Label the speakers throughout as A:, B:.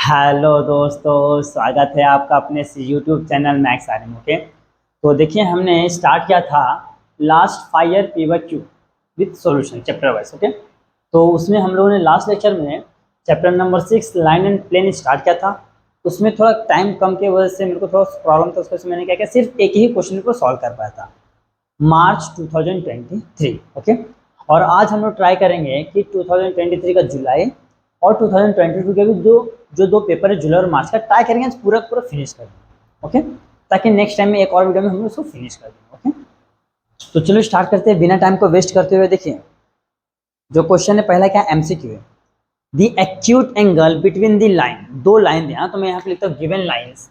A: Hello दोस्तों, स्वागत है आपका अपने YouTube channel Max Aryan. Okay, तो देखिए हमने स्टार्ट किया था last 5 year PYQ with solution chapter wise. Okay, तो उसमें हम लोगों ने लास्ट लेक्चर में chapter number 6 line and plane start किया था। उसमें थोड़ा टाइम कम की वजह से मेरे को थोड़ा प्रॉब्लम था, उसमें मैंने क्या किया, सिर्फ एक ही क्वेश्चन को सॉल्व कर पाया था मार्च 2023। ओके, और आज हम लोग ट्राई करेंगे कि 2023 का जुलाई और 2022 के भी दो पेपर है, जुलाई और मार्च का, ट्राई करेंगे आज पूरा पूरा फिनिश कर देंगे। ओके, ताकि नेक्स्ट टाइम में एक और वीडियो में हम लोग उसको फिनिश कर देंगे। ओके, तो चलो स्टार्ट करते हैं बिना टाइम को वेस्ट करते हुए। देखिए जो क्वेश्चन है पहला क्या, एमसीक्यू है। The acute angle between the line, दो लाइन दिया, तो मैं यहाँ पे लिखता हूँ गिवन लाइन्स।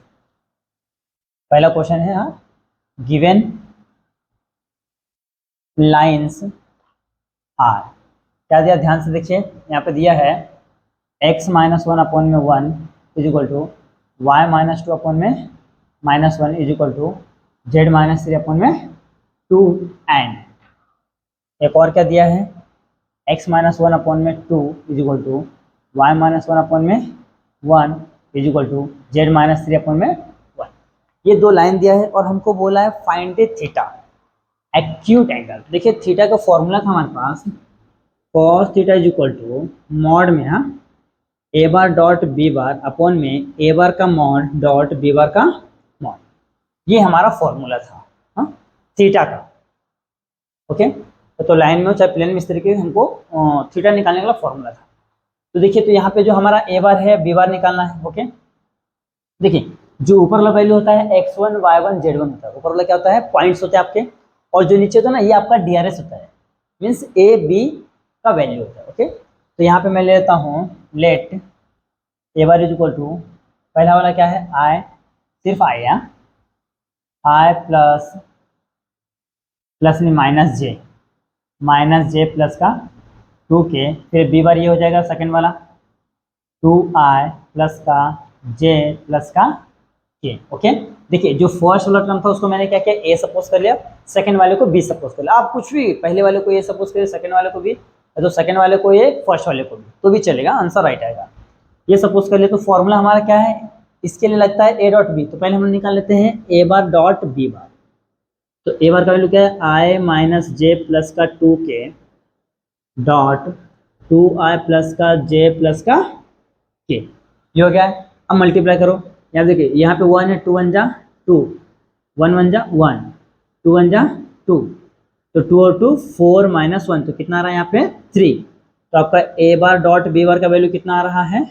A: पहला क्वेश्चन है, हाँ, गिवन लाइन्स आर। क्या दिया, ध्यान से देखिए, यहाँ पे दिया है x-1 अपॉन में 1 is equal to y-2 upon में -1 is equal to z-3 upon में 2 एंड एक और क्या दिया है, x-1 अपॉन में 2 is equal to y-1 upon में 1 is equal to z-3 upon में 1। ये दो लाइन दिया है और हमको बोला है फाइंड थीटा एक्यूट एंगल। देखिए थीटा का फॉर्मूला था हमारे पास, cos theta is equal to mod में, हाँ, A bar dot B bar upon में ए बार का मॉड डॉट बी बार का मॉड। ये हमारा फॉर्मूला था, हाँ, थीटा का। ओके, तो लाइन में हो चाहे प्लेन में, इस तरीके हमको थीटा निकालने का फॉर्मूला था। तो देखिए, तो यहाँ पे जो हमारा ए बार है बी बार निकालना है। ओके, देखिए जो ऊपर वाला वैल्यू होता है x1 y1 z1 होता है, ऊपर वाला क्या होता है, पॉइंट्स होते हैं आपके, और जो नीचे होता है ना, ये आपका डीआरएस होता है, मीन्स ए बी का वैल्यू होता है। ओके, तो यहाँ पे मैं ले लेता हूँ let A bar is equal to, पहला वाला क्या है, आई, सिर्फ आई, या आई प्लस प्लस में माइनस जे प्लस का 2k, फिर बी बार ये हो जाएगा सेकंड वाला 2i प्लस का j प्लस का k। ओके, देखिए जो फर्स्ट वाला टर्म था उसको मैंने क्या किया, a सपोज कर लिया, सेकंड वाले को b सपोज कर लिया। आप कुछ भी, पहले वाले को a सपोज करिए, सेकंड वाले को b, तो सेकंड वाले को a, फर्स्ट वाले को b, तो भी चलेगा, आंसर राइट आएगा। ये सपोज कर लिया, तो फॉर्मूला हमारा क्या है, इसके लिए लगता है a डॉट b, तो पहले हम निकाल लेते हैं a बार डॉट b बार। तो a बार का वैल्यू क्या है, i माइनस जे प्लस का 2k डॉट 2i प्लस का j प्लस का k। ये हो गया है। अब मल्टीप्लाई करो, यहाँ देखिए, यहाँ पे 1 है, 2 1 जा 2, 1 1 जा 1, 2 1 जा 2, तो 2 और 2 4 माइनस 1, तो कितना आ रहा है यहाँ पे 3। तो आपका ए बार डॉट बी बार का वैल्यू कितना आ रहा है,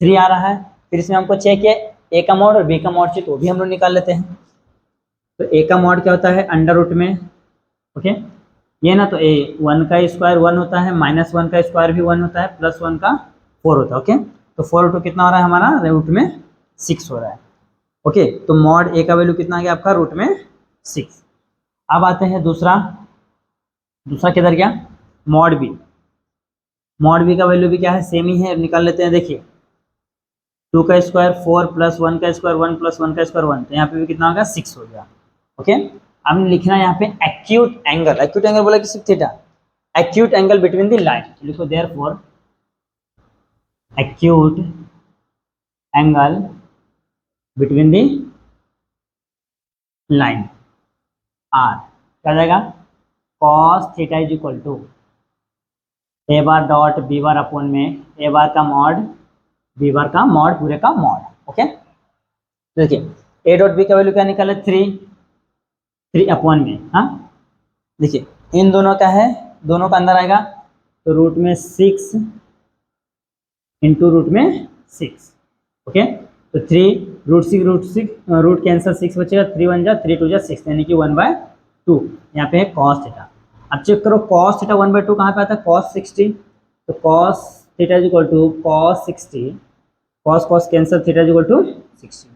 A: 3 आ रहा है। फिर इसमें हमको चेक किया ए का मॉड और बी का मॉड चाहिए, तो भी हम लोग निकाल लेते हैं। तो ए का मॉड क्या होता है, अंडर रूट में, ओके, ये ना, तो ए 1 का स्क्वायर 1 होता है, -1 का स्क्वायर भी 1 होता है, +1 का 4 होता है। ओके, तो 4 टू कितना हो रहा है हमारा, रूट में 6 हो रहा है। ओके, तो मॉड ए का वैल्यू कितना आ गया आपका, रूट में 6। अब आते हैं दूसरा किधर गया, मॉड बी का वैल्यू भी क्या है, सेम ही है, निकाल लेते हैं। देखिए 2 का स्क्वायर 4 प्लस 1 का स्क्वायर 1 प्लस 1 का स्क्वायर 1, तो यहाँ पे भी कितना हो गया, 6 हो गया। ओके, अब लिखना है यहाँ पे एक्यूट एंगल बोला कि सिर्फ theta, acute angle between the line, लिखो therefore acute angle between the line are, क्या जाएगा, cos theta is equal to A bar dot B bar upon में ए बार का मॉड बी बार का मॉड पूरे का मॉड। ओके, देखिए ए डॉट बी का वैल्यू क्या निकाले, 3 अपॉन में, हाँ, देखिए इन दोनों का है, दोनों का अंदर आएगा, तो रूट में 6 इंटू रूट में 6। ओके, तो 3 रूट कैंसर 6 बचेगा, 3 1 जा 3 2 जा 6, यानी कि 1/2 यहाँ पे है कॉस थीटा। अब चेक करो कॉस थीटा 1/2 कहाँ पे आता है, कॉस 60, तो cos theta is equal to cos 60, cos cancer theta is equal to 60।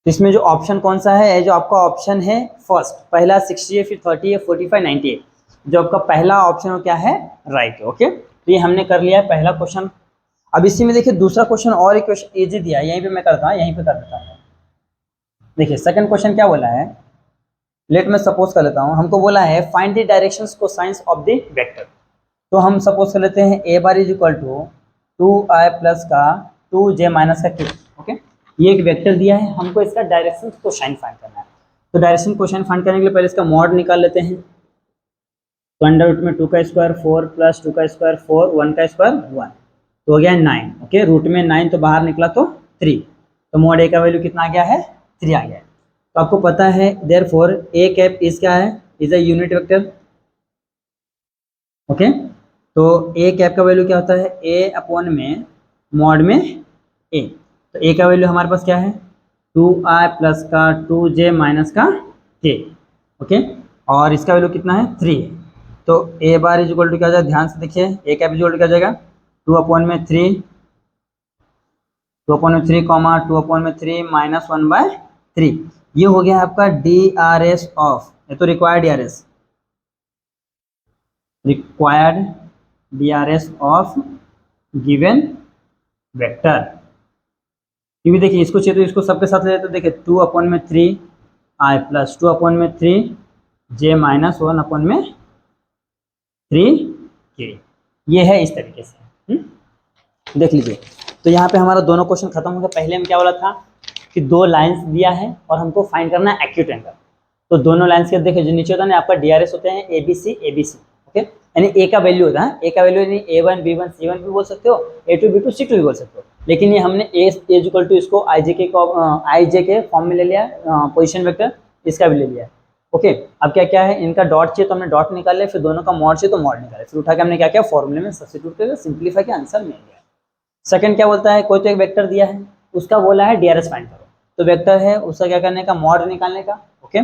A: इसमें जो ऑप्शन कौन सा है, जो आपका ऑप्शन है फर्स्ट, पहला 60 है, फिर 30 है, 45 90 है, जो आपका पहला ऑप्शन क्या है, राइट है। ओके, तो ये हमने कर लिया है पहला क्वेश्चन। अब इसी में देखिए दूसरा क्वेश्चन और एक क्वेश्चन इजी दिया है, यहीं पे मैं करता हूँ, यहीं पे कर देता हूँ। देखिए सेकंड क्वेश्चन क्या बोला है, लेट मैं सपोज कर लेता हूँ, हमको बोला है find the directions cosines of the vector. तो हम सपोज कर लेते हैं a bar is equal to 2i plus का 2j माइनस का k। ओके, ये एक वेक्टर दिया है, हमको इसका डायरेक्शन कोसाइन फाइंड करना है। तो डायरेक्शन कोसाइन फाइंड करने के लिए पहले इसका मॉड निकाल लेते हैं। तो अंडर रूट में 2 का स्क्वायर 4 प्लस 2 का स्क्वायर 4, 1 का स्क्वायर 1, तो हो गया 9। ओके, रूट में 9 तो बाहर निकला तो 3, तो मॉड ए का वैल्यू कितना आ गया है, 3 आ गया है। तो आपको पता है देयरफॉर ए कैप इज क्या है, is a unit vector. Okay, तो ए कैप का वैल्यू क्या होता है, ए अपॉन में मॉड में ए। तो ए का वैल्यू हमारे पास क्या है, 2i प्लस का 2j माइनस का k। ओके, और इसका वैल्यू कितना है, 3 है। तो A bar is equal to क्या हो जाएगा, ध्यान से देखिए, A cap is equal to क्या हो जाएगा, 2 अपॉन में 3, 2 अपॉन में 3 कॉमा 2 अपॉन में 3 माइनस 1/3। ये हो गया आपका डी आर एस ऑफ, ये तो required D R S, required D R S of given vector. क्योंकि देखिए इसको चाहिए तो इसको सबके साथ ले लेते, तो देखिए 2 अपॉन में 3 आई प्लस 2 अपॉन में 3 जे माइनस 1 अपॉन में 3 के, ये है इस तरीके से। देख लीजिए, तो यहाँ पे हमारा दोनों क्वेश्चन खत्म हो गया। पहले में क्या बोला था कि 2 लाइंस दिया है और हमको फाइंड करना है एक्यूट एंगल। तो दोनों लाइंस के देखिए जो नीचे होता है ना आपका डीआरएस होते हैं ए बी सी। ओके, यानी ए का वैल्यू होता है, ए का वैल्यू यानी A1 B1 C1 भी बोल सकते हो, A2 B2 C2 भी बोल सकते हो। लेकिन ये हमने ए इक्वल टू इसको आई जे के फॉर्म में ले लिया, पोजीशन वेक्टर इसका भी ले लिया। ओके, अब क्या क्या है, इनका डॉट चाहिए तो हमने डॉट निकाल लिया, फिर दोनों का मॉड चाहिए तो मॉड निकाले, फिर उठा के हमने क्या किया, फॉर्मूले में सब्स्टिट्यूट करके सिंप्लीफाई के आंसर मिल गया। सेकंड क्या बोलता है, कोई तो एक वेक्टर दिया है, उसका बोला है डीआरएस फाइंड करो। तो वेक्टर है उसका क्या करने का, मॉड निकालने का। ओके,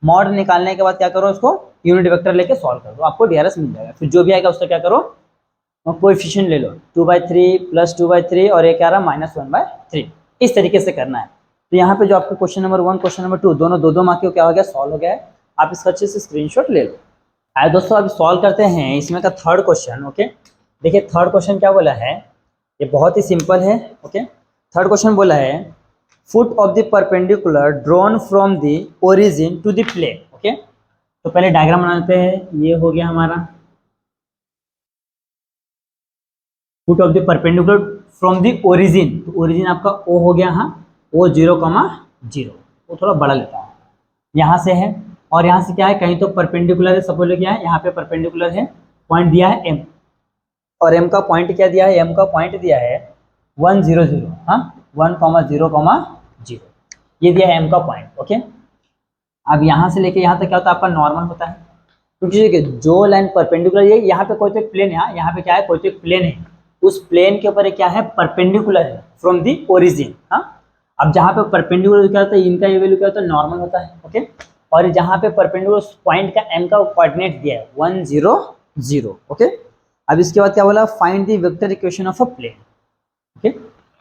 A: मॉड निकालने के बाद क्या करो, उसको यूनिट वेक्टर लेके सॉल्व कर दो, आपको डीआरएस मिल जाएगा। फिर जो भी आएगा उसका क्या करो, कोएफिशिएंट ले लो, 2/3 प्लस 2/3 और एक आ रहा -1/3। इस तरीके से करना है। तो यहाँ पे जो आपको क्वेश्चन नंबर 1 क्वेश्चन नंबर 2 दोनों दो मार्क के क्या हो गया, सॉल्व हो गया है। आप इसका अच्छे से स्क्रीनशॉट ले लो। आइए दोस्तों अभी सॉल्व करते हैं इसमें का थर्ड क्वेश्चन। ओके, देखिए थर्ड क्वेश्चन क्या बोला है, ये बहुत ही सिंपल है। ओके, थर्ड क्वेश्चन बोला है foot of the perpendicular drawn from the origin to the plane. Okay, तो पहले डायग्राम बनाते हैं। ये हो गया हमारा foot of the perpendicular from the origin, तो ओरिजिन आपका ओ हो गया, हाँ ओ 0,0, वो थोड़ा बड़ा लेता हूँ, यहाँ से है और यहाँ से क्या है, कहीं तो परपेंडिकुलर है, सपोज क्या है यहाँ पे परपेंडिकुलर है, पॉइंट दिया है एम, और एम का पॉइंट क्या दिया है, एम का पॉइंट दिया है 1 0 0, हाँ 1,0,0, ये दिया है एम का पॉइंट। ओके, अब यहाँ से लेके यहाँ तक क्या होता है, आपका नॉर्मल होता है, क्योंकि देखिए जो लाइन परपेंडिकुलर है, यहाँ पे कोई तो एक प्लेन है, यहाँ पे क्या है, कोई तो एक प्लेन है, उस प्लेन के ऊपर क्या है, परपेंडिकुलर है फ्रॉम दी ओरिजिन। हाँ, अब जहाँ पे परपेंडिकुलर क्या होता है, इनका ये वैल्यू क्या होता है, नॉर्मल होता है। ओके, और जहाँ पे परपेंडिकुलर पॉइंट का एम का कोऑर्डिनेट दिया है 1 0 0। ओके, अब इसके बाद क्या बोला, find the vector equation of a plane. Okay,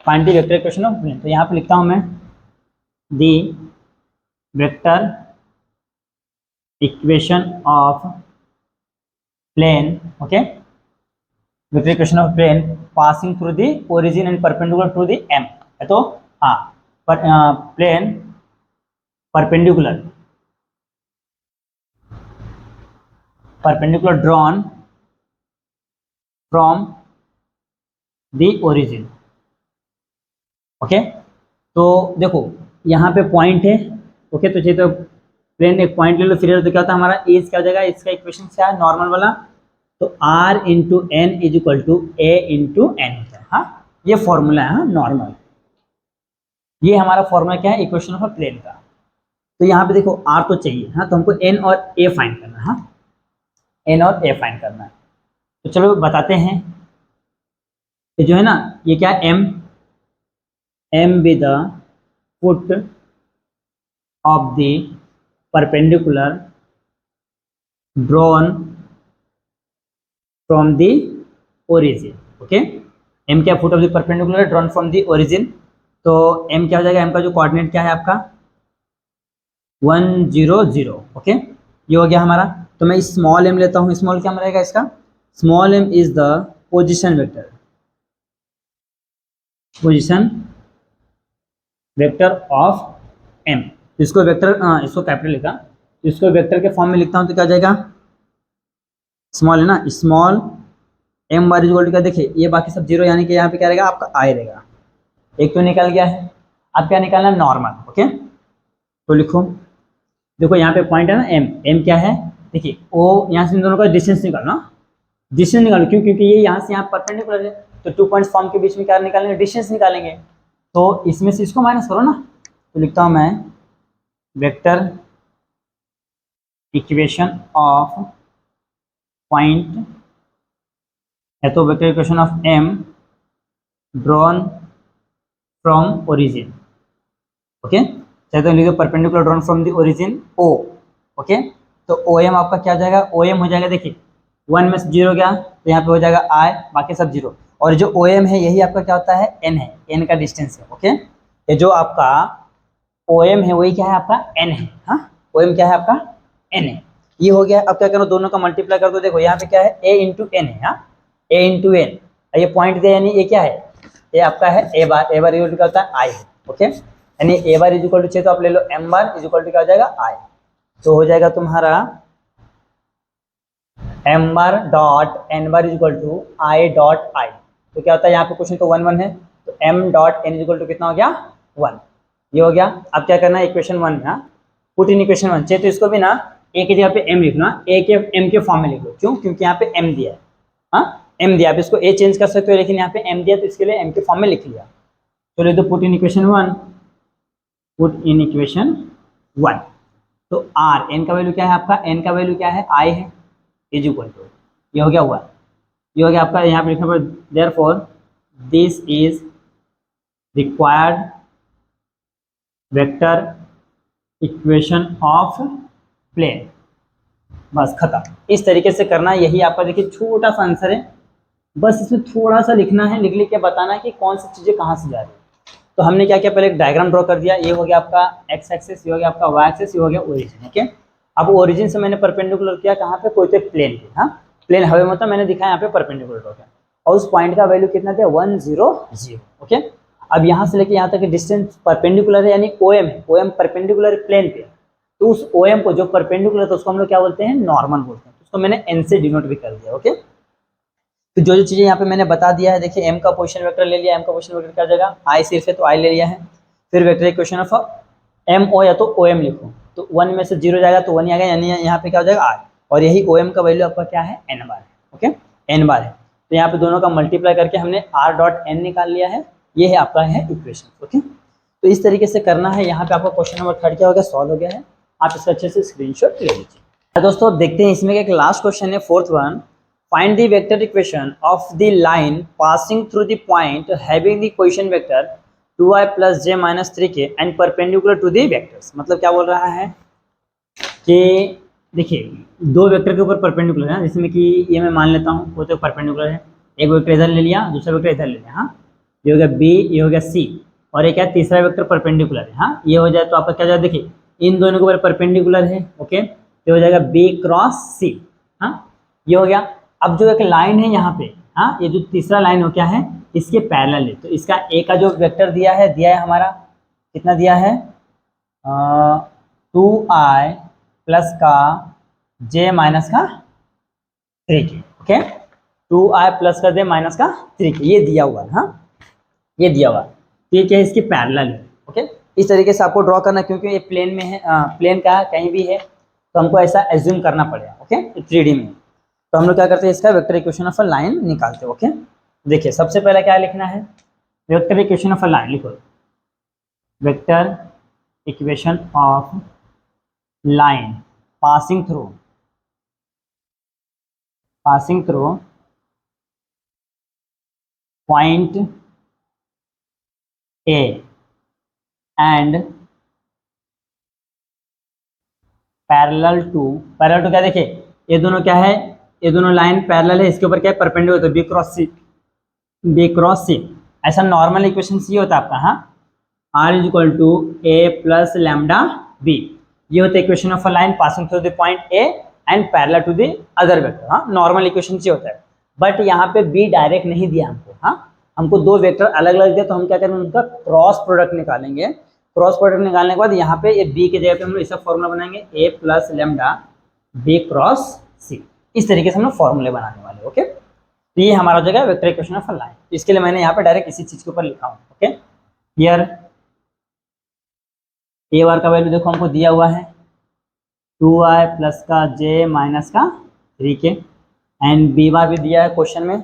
A: find the vector equation of plane, तो यहाँ पे लिखता हूँ मैं the vector equation of plane. Okay, vector equation of plane passing through the origin and perpendicular to the M है। तो हाँ, plane perpendicular drawn from the origin. Okay, तो देखो यहाँ पे पॉइंट है। ओके, तो चाहिए तो प्लेन एक पॉइंट ले लो, फिर तो क्या होता है हमारा एज क्या हो जाएगा, इसका इक्वेशन क्या है, नॉर्मल वाला, तो r into N is equal to A into N होता है। हाँ, ये फॉर्मूला है, हाँ नॉर्मल, ये हमारा फॉर्मूला क्या है, इक्वेशन ऑफ अ प्लेन का। तो यहाँ पे देखो r तो चाहिए, हाँ तो हमको n और a फाइंड करना है। हाँ, n और a फाइंड करना है, तो चलो बताते हैं। ये जो है ना, ये क्या है, m with the foot of the perpendicular drawn from the origin. Okay, m क्या, foot of the perpendicular drawn from the origin, तो m क्या हो जाएगा, m का जो कोऑर्डिनेट क्या है आपका 1 0 0। ओके, ये हो गया हमारा। तो मैं स्मॉल m लेता हूँ, स्मॉल क्या रहेगा इसका, small m is the position vector, position vector of m। इसको वेक्टर, इसको कैपिटल लिखा, इसको वेक्टर के फॉर्म में लिखता हूँ तो क्या हो जाएगा, स्मॉल है ना, small M bar equal to क्या, देखिए ये बाकी सब जीरो, यानी कि यहाँ पे क्या रहेगा आपका आई रहेगा। एक तो निकल गया है, अब क्या निकालना है, नॉर्मल। ओके, तो लिखो, देखो यहाँ पे पॉइंट है ना एम, एम क्या है, देखिए ओ, यहाँ से इन दोनों का डिस्टेंस निकालना, डिस्टेंस निकालो, क्यों, क्योंकि ये यहाँ से यहाँ परपेंडिकुलर है, तो 2 पॉइंट्स फॉर्म के बीच में क्या निकालेंगे, डिस्टेंस निकालेंगे। तो इसमें से इसको माइनस करो ना, तो लिखता हूँ मैं वेक्टर इक्वेशन ऑफ पॉइंट है, तो vector equation of M drawn from origin. Okay, चाहे तो लिखो perpendicular drawn from the origin O. Okay, तो ओ एम आपका क्या हो जाएगा, ओ एम हो जाएगा, देखिए 1 में से 0 गया तो यहाँ पे हो जाएगा आई, बाकी सब 0। और जो ओ एम है यही आपका क्या होता है, एन है, एन का डिस्टेंस है। ओके, ये जो आपका ओ एम है वही क्या है आपका एन है। हाँ, ओ एम क्या है आपका एन है, ये हो गया। अब क्या करो, दोनों का मल्टीप्लाई कर दो, देखो यहाँ पे क्या है ए इंटू एन है। हाँ, ए इंटू एन, ये पॉइंट दिया, यानी ये क्या है, ये आपका है ए बार, ए बार इक्वल टू क्या होता है आई है। ओके, यानी a bar is equal to चाहिए तो आप ले लो m bar is equal to क्या हो जाएगा आई, तो हो जाएगा तुम्हारा m bar dot n bar is equal to i dot i. तो क्या होता है, यहाँ पे क्वेश्चन तो 1 1 है, तो M dot N is equal to कितना हो गया 1, ये हो गया। अब क्या करना है, इक्वेशन 1 है, पुट इन इक्वेशन 1 चाहिए तो इसको भी ना ए की जगह पे एम लिखना, ए के एम के फॉर्म में लिख लो, क्यों, क्योंकि यहाँ पे एम दिया है। हाँ, एम दिया, आप इसको ए चेंज कर सकते हो, लेकिन यहाँ पे एम दिया तो इसके लिए एम के फॉर्म में लिख लिया। तो ले दो put in equation 1, put in equation 1, तो आर एन का वैल्यू क्या है आपका, एन का वैल्यू क्या है आई है, इज इक्वल टू, ये हो गया हुआ, ये हो गया आपका, यहाँ पे लिखना पड़ेगा therefore this is required vector equation of plane, बस खत्म। इस तरीके से करना, यही आपका देखिए छोटा सा आंसर है, बस इसमें थोड़ा सा लिखना है, लिख लिख के बताना है कि कौन सी चीज़ें कहाँ से जा रही है। तो हमने क्या किया, पहले एक डायग्राम ड्रॉ कर दिया, ये हो गया आपका एक्स एक्सिस, ये हो गया आपका वाई एक्सिस, ये हो गया ओरिजिन। ओके, अब ओरिजिन से मैंने परपेंडिकुलर किया कहाँ पे, कोई तो प्लेन पे। हाँ, प्लेन हवे मतलब मैंने दिखाया यहाँ पे परपेंडिकुलर ड्रॉ किया, और उस पॉइंट का वैल्यू कितना था 1 0 0। ओके, अब यहाँ से लेके यहाँ तक डिस्टेंस परपेंडिकुलर है, यानी ओ एम है, ओ एम परपेंडिकुलर प्लेन पे, तो उस ओ एम को जो परपेंडिकुलर था उसको हम लोग क्या बोलते हैं, नॉर्मल बोलते हैं। उसको मैंने एन से डिनोट भी कर दिया। ओके, तो जो जो चीज़ें यहाँ पे मैंने बता दिया है, देखिए एम का पोजीशन वेक्टर ले लिया, एम का पोजीशन वेक्टर क्या जगह आई सिर्फ है तो आई ले लिया है। फिर vector equation of M O या तो ओ एम लिखो, तो 1 में से 0 जाएगा तो 1 ही आ गया, यानी यहाँ पे क्या हो जाएगा आर, और यही ओ एम का वैल्यू आपका क्या है एन बार है। ओके, एन बार है, तो यहाँ पे दोनों का मल्टीप्लाई करके हमने आर डॉट एन निकाल लिया है, ये है आपका है इक्वेशन। ओके, तो इस तरीके से करना है। यहाँ पे आपका क्वेश्चन नंबर 3 क्या हो गया, सॉल्व हो गया है, आप इसका अच्छे से स्क्रीनशॉट ले लीजिए। दोस्तों देखते हैं इसमें एक लास्ट क्वेश्चन है, 4th one, find the vector equation of the line passing through the point having the position vector 2i plus j minus 3k and perpendicular to the vectors। मतलब क्या बोल रहा है कि देखिए दो वेक्टर के ऊपर परपेंडिकुलर है, जिसमें कि ये मैं मान लेता हूँ वो तो परपेंडिकुलर है, एक वेक्टर इधर ले लिया, दूसरा वेक्टर इधर ले लिया। हाँ, ये हो गया b, ये हो गया c, और एक क्या तीसरा वेक्टर परपेंडिकुलर है। हाँ, ये हो जाए तो आपका क्या जाए, देखिए इन दोनों के ऊपर परपेंडिकुलर है। ओके, तो हो जाएगा b क्रॉस c। हाँ, ये हो गया। अब जो एक लाइन है यहाँ पे, हाँ, ये जो तीसरा लाइन हो क्या है, इसके पैरेलल है, तो इसका ए का जो वेक्टर दिया है हमारा कितना दिया है 2i प्लस का j माइनस का 3k। ओके, 2i प्लस का j माइनस का 3k, ये दिया हुआ है। हाँ, ये दिया हुआ, तो ये क्या है, इसके पैरेलल है। ओके, इस तरीके से आपको ड्रॉ करना, क्योंकि ये प्लेन में है, प्लेन का कहीं भी है तो हमको ऐसा एज्यूम करना पड़ेगा। ओके, 3D में, तो हम लोग क्या करते हैं, इसका vector equation of a line निकालते हैं। ओके, देखिए सबसे पहले क्या लिखना है, vector equation of a line लिखो, vector equation of line passing through point A and parallel to क्या, देखिए ये दोनों क्या है, ये दोनों लाइन पैरेलल है, इसके ऊपर क्या है परपेंडिकुलर, तो बी क्रॉस सी, ऐसा नॉर्मल इक्वेशन सी होता है आपका। हाँ, R is equal to A plus lambda B, ये होता है equation of a line passing through the point A and parallel to the other vector. हाँ, नॉर्मल इक्वेशन सी होता है, बट यहाँ पे बी डायरेक्ट नहीं दिया हमको। हाँ, हमको दो वेक्टर अलग अलग दिया, तो हम क्या करेंगे, उनका क्रॉस प्रोडक्ट निकालेंगे। क्रॉस प्रोडक्ट निकालने के बाद यहाँ पे ये बी की जगह पे हम लोग इसका फॉर्मूला बनाएंगे, ए प्लस लैम्डा बी क्रॉस सी, इस तरीके से हम लोग फॉर्मूले बनाने वाले। ओके, तो ये हमारा हो जाएगा vector equation of a line. इसके लिए मैंने यहाँ पे डायरेक्ट इसी चीज के ऊपर लिखा हूँ। ओके, हियर ए बार का वैल्यू देखो हमको दिया हुआ है 2i प्लस का j माइनस का 3k, एंड बी बार भी दिया है क्वेश्चन में।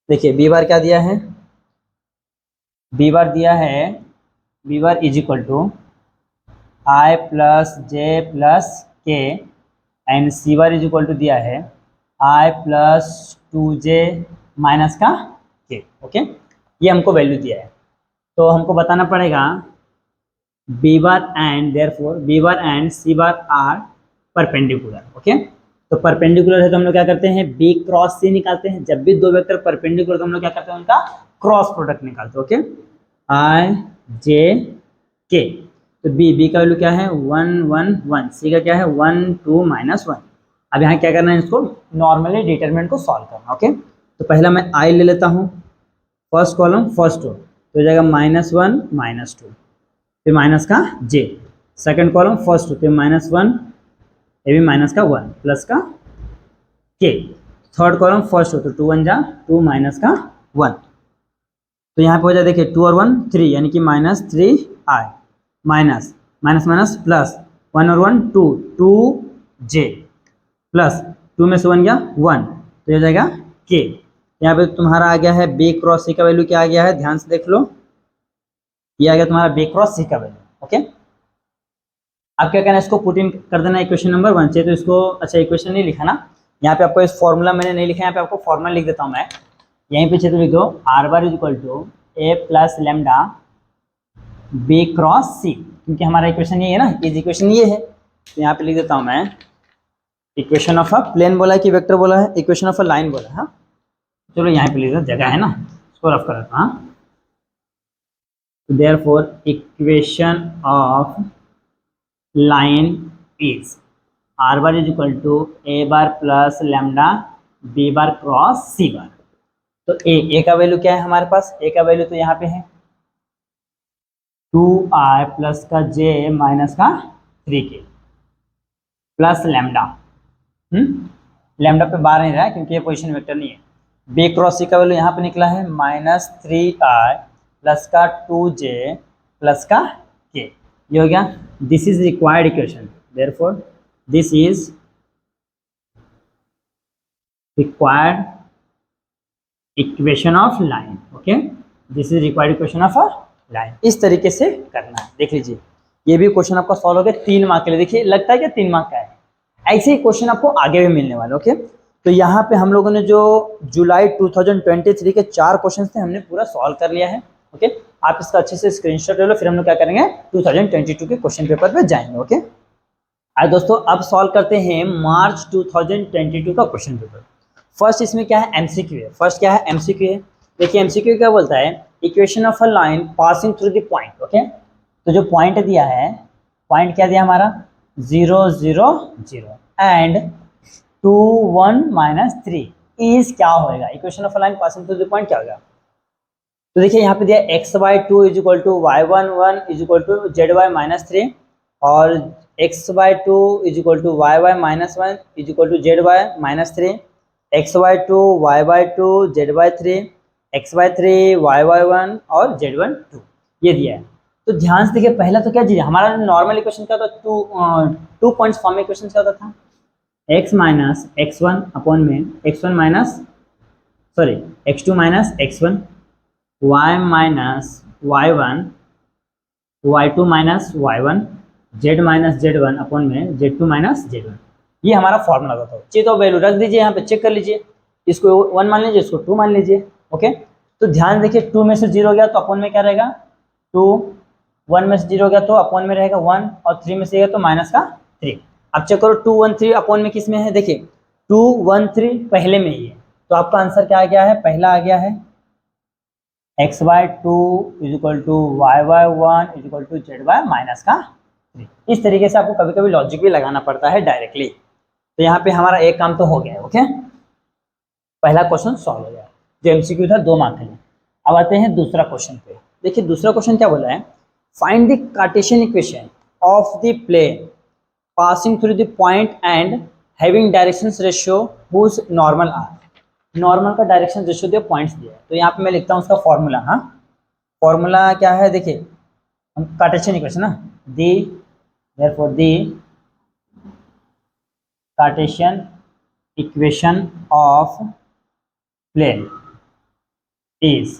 A: देखिए बी बार क्या दिया है, बी बार दिया है b bar is equal to i plus j plus k, and c bar is equal to दिया है i प्लस 2j माइनस का k। ओके, ये हमको वैल्यू दिया है, तो हमको बताना पड़ेगा b bar and therefore b bar and c bar are perpendicular. Okay, तो परपेंडिकुलर है तो हम लोग क्या करते हैं, बी क्रॉस सी निकालते हैं। जब भी दो वेक्टर परपेंडिकुलर तो हम लोग क्या करते हैं, उनका क्रॉस प्रोडक्ट निकालते हैं। ओके, आई जे के, तो बी का वैल्यू क्या है 1 1 1, सी का क्या है 1 2 माइनस 1। अब यहाँ क्या करना है, इसको नॉर्मली डिटरमिनेंट को सॉल्व करना। ओके, तो पहला मैं आई ले लेता हूँ, फर्स्ट कॉलम फर्स्ट रो, तो हो जाएगा -1 -2, फिर माइनस का जे, सेकंड कॉलम फर्स्ट रो, फिर -1, ये भी माइनस का 1 प्लस का के, थर्ड कॉलम फर्स्ट रो, तो 2 1 जा 2 माइनस का 1, तो यहाँ पे हो जाए देखिए 2 और 1 3, यानी कि -3i minus minus minus plus 1 और 1 2 2j प्लस 2 में से 1 गया 1, तो हो जाएगा k। यहाँ पे तुम्हारा आ गया है बी क्रॉस सी का वैल्यू क्या आ गया है, ध्यान से देख लो, ये आ गया तुम्हारा बी क्रॉस सी का वैल्यू। ओके, अब क्या करना है, इसको पुट इन कर देना इक्वेशन नंबर 1 से। तो इसको अच्छा इक्वेशन नहीं लिखा ना, यहाँ पे आपको इस फॉर्मूला मैंने नहीं लिखा, यहाँ पे आपको फॉर्मूला लिख देता हूँ मैं, यहीं पीछे तो लिख दो r bar is equal to A plus lambda b cross c, क्योंकि हमारा इक्वेशन ये है ना, इस इक्वेशन ये है, तो यहाँ पे लिख देता हूँ मैं इक्वेशन ऑफ अ प्लेन बोला है कि वेक्टर बोला है, इक्वेशन ऑफ अ लाइन बोला है। हाँ, चलो यहाँ पे लिख दो, जगह है ना, इसको रफ कर देता हूँ। therefore equation of line is r bar is equal to a bar plus lambda b bar cross c bar। तो a का वैल्यू क्या है हमारे पास, a का वैल्यू तो यहाँ पे है 2i प्लस का j माइनस का 3k प्लस लैम्डा, लैम्डा पे बार नहीं रहा है क्योंकि ये पोजीशन वेक्टर नहीं है। बी क्रॉस सी का वैल्यू यहाँ पे निकला है -3i प्लस का 2j प्लस का k, ये हो गया। This is required equation, therefore this is required equation of line. Okay, this is required equation of a line. इस तरीके से करना है, देख लीजिए ये भी क्वेश्चन आपका सॉल्व हो गया 3 मार्क के लिए। देखिए लगता है कि 3 मार्क का है, ऐसे ही क्वेश्चन आपको आगे भी मिलने वाले। ओके, तो यहाँ पे हम लोगों ने जो जुलाई 2023 के 4 क्वेश्चन थे हमने पूरा सॉल्व कर लिया है। ओके, आप इसका अच्छे से स्क्रीनशॉट ले लो, फिर हम लोग क्या करेंगे 2022 के क्वेश्चन पेपर पे जाएंगे। ओके, आज दोस्तों अब सॉल्व करते हैं मार्च 2022 का क्वेश्चन पेपर। फर्स्ट इसमें क्या है, एमसीक्यू है। फर्स्ट क्या है, एमसीक्यू है। देखिए एमसीक्यू क्या बोलता है, equation of a line passing through the point. Okay, तो जो पॉइंट दिया है, पॉइंट क्या दिया हमारा 0 0 0 एंड 2 1 -3 इज क्या होएगा, equation of a line passing through the point क्या होगा। तो देखिए यहाँ पे दिया x/2 is equal to y11 is equal to zy -3 और x/2 is equal to y1 is equal to zy -3, x/2 y/2 z/3, x/3 y1 और z12 ये दिया है। तो ध्यान से देखिए पहला तो क्या चीज, हमारा नॉर्मल इक्वेशन क्या होता, 2 पॉइंट्स फॉर्म में इक्वेशन क्या होता था, x माइनस x1 अपॉन में x1 minus sorry x2 minus x1, y minus y1 y2 minus y1, z minus z1 upon में z2 माइनस z1, ये हमारा फॉर्मूला होता है। चलिए तो वैल्यू रख दीजिए यहाँ पे, चेक कर लीजिए, इसको 1 मान लीजिए, इसको 2 मान लीजिए। ओके, तो ध्यान देखिए 2 में से 0 गया तो अपॉन में क्या रहेगा 2, 1 में से 0 गया तो अपॉन में रहेगा 1 और 3 में से गया तो माइनस का 3। अब चेक करो 2 1 3 अपॉन में किस में है, देखिए 2 1 3 पहले में ही है, तो आपका आंसर क्या आ गया है, पहला आ गया है x/2 is equal to y/1 is equal to z/ minus का 3। इस तरीके से आपको कभी कभी लॉजिक भी लगाना पड़ता है डायरेक्टली। तो यहाँ पे हमारा एक काम तो हो गया है। ओके, पहला क्वेश्चन सॉल्व हो गया, जो एमसीक्यू था 2 मार्क के लिए। अब आते हैं दूसरा क्वेश्चन पे। देखिए दूसरा क्वेश्चन क्या बोला है, find the Cartesian equation of the plane passing through the point and having directions ratio whose normal R. Normal का डायरेक्शन जिसको दिया पॉइंट्स दिया है। तो यहाँ पे मैं लिखता हूँ उसका फॉर्मूला। हाँ, फॉर्मूला क्या है देखिए, हम कार्टेशियन इक्वेशन ना, the therefore the cartesian equation of plane is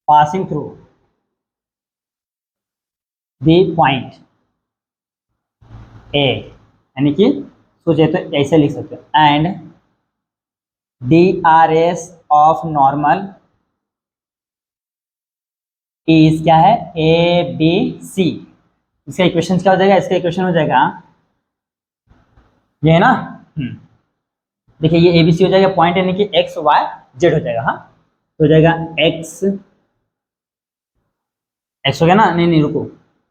A: passing through the point A, यानी कि सोचे तो ऐसे लिख सकते हो, and DRS of normal is क्या है, ABC। इसका इक्वेशन क्या हो जाएगा, इसका इक्वेशन हो जाएगा ये है ना, देखिए ये ABC हो जाएगा पॉइंट, यानी कि XYZ हो जाएगा। हाँ, तो हो जाएगा x हो गया ना, नहीं रुको,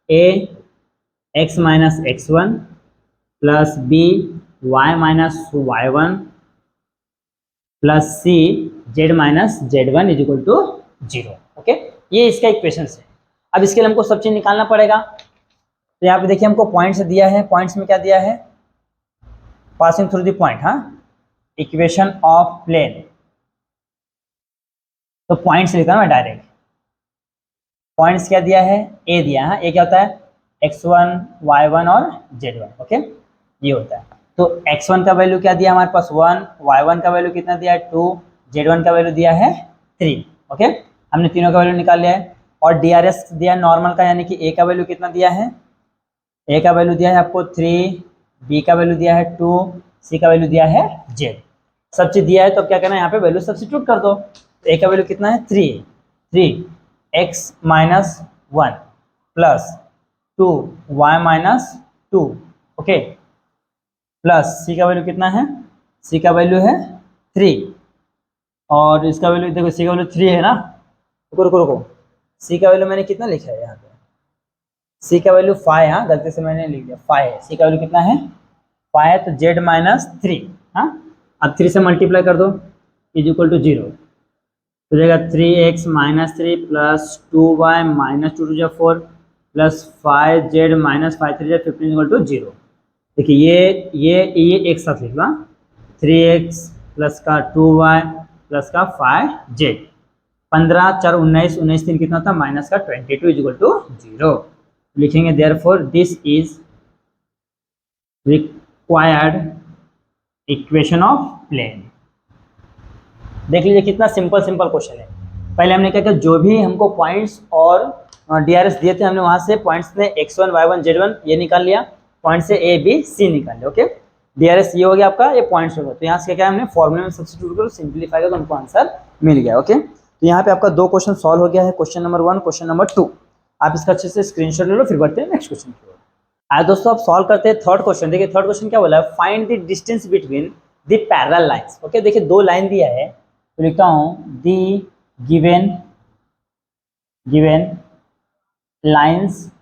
A: A x minus x1 plus B y minus y1 plus C z minus z1 is equal to 0। Okay, ये इसका इक्वेशन है। अब इसके लिए हमको सब चीज निकालना पड़ेगा। तो यहाँ पे देखिए हमको पॉइंट्स दिया है, पॉइंट्स में क्या दिया है, पासिंग थ्रू द पॉइंट। हाँ, इक्वेशन ऑफ प्लेन, तो पॉइंट्स लिखा मैं डायरेक्ट। पॉइंट्स क्या दिया है, ए दिया है। ए क्या होता है, x1 y1 और z1। ओके, ये होता है। तो x1 का वैल्यू क्या दिया हमारे पास 1, y1 का वैल्यू कितना दिया है 2, z1 का वैल्यू दिया है 3। ओके, हमने तीनों का वैल्यू निकाल लिया है। और DRS दिया नॉर्मल का, यानी कि ए का वैल्यू कितना दिया है, ए का वैल्यू दिया है आपको 3, बी का वैल्यू दिया है 2, सी का वैल्यू दिया है z। सब चीज दिया है, तो अब क्या करना है, यहाँ पे वैल्यू सब्स्टिट्यूट कर दो। ए का वैल्यू कितना है 3x minus 1 plus 2y minus 2। Okay, plus c का वैल्यू कितना है, सी का वैल्यू है 3, और इसका वैल्यू देखो, सी का वैल्यू 3 है ना। रुको, सी का वैल्यू मैंने कितना लिखा है यहाँ पे, सी का वैल्यू 5। हाँ, गलती से मैंने लिख दिया 5 है। सी का वैल्यू कितना है 5 है, तो z माइनस 3। हाँ, अब 3 से मल्टीप्लाई कर दो इज इक्वल टू 0, तो जाएगा 3x minus 3 plus 2y minus 2 to 4 plus 5z minus 5 3 15 equal to 0। देखिए ये एक साथ लिख लो, 3x प्लस का 2y प्लस का 5z, 15 4 19, 19 3 कितना था माइनस का 22 इज इक्वल टू 0। लिखेंगे therefore this is required equation of plane. देख लीजिए कितना सिंपल क्वेश्चन है। पहले हमने क्या किया, जो भी हमको पॉइंट्स और DRS दिए थे, हमने वहां से पॉइंट्स में x1 y1 z1 ये निकाल लिया, पॉइंट से A B C निकाल लिया। ओके, DRS ये हो गया आपका, ये पॉइंट्स हो गया। तो यहाँ से क्या हमने फॉर्मूले में सब्स्टिट्यूट कर सिंप्लीफाई किया, तो हमको आंसर मिल गया। ओके, तो यहाँ पे आपका 2 क्वेश्चन सॉल्व हो गया है, क्वेश्चन नंबर 1, क्वेश्चन नंबर 2। आप इसका अच्छे से स्क्रीनशॉट ले लो, फिर बढ़ते हैं नेक्स्ट क्वेश्चन की ओर। आज दोस्तों आप सॉल्व करते हैं थर्ड क्वेश्चन। देखिए थर्ड क्वेश्चन क्या बोला है, find the distance between the parallel lines. Okay, देखिए 2 लाइन दिया है, तो लिखता हूँ दी गिवन लाइंस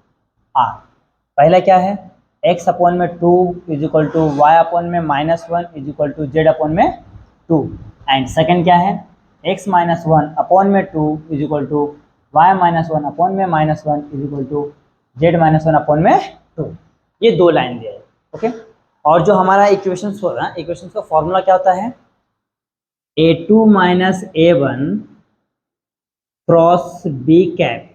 A: आर। पहला क्या है, x अपॉन में 2 is equal to y upon में -1 is equal to z upon में 2। एंड सेकंड क्या है, x माइनस 1 अपॉन में 2 is equal to y minus 1 upon में -1 is equal to z minus 1 upon में 2। ये 2 लाइन दिया है। ओके, और जो हमारा इक्वेशन होगा, इक्वेशन का फॉर्मूला क्या होता है, A2 minus A1 cross B cap.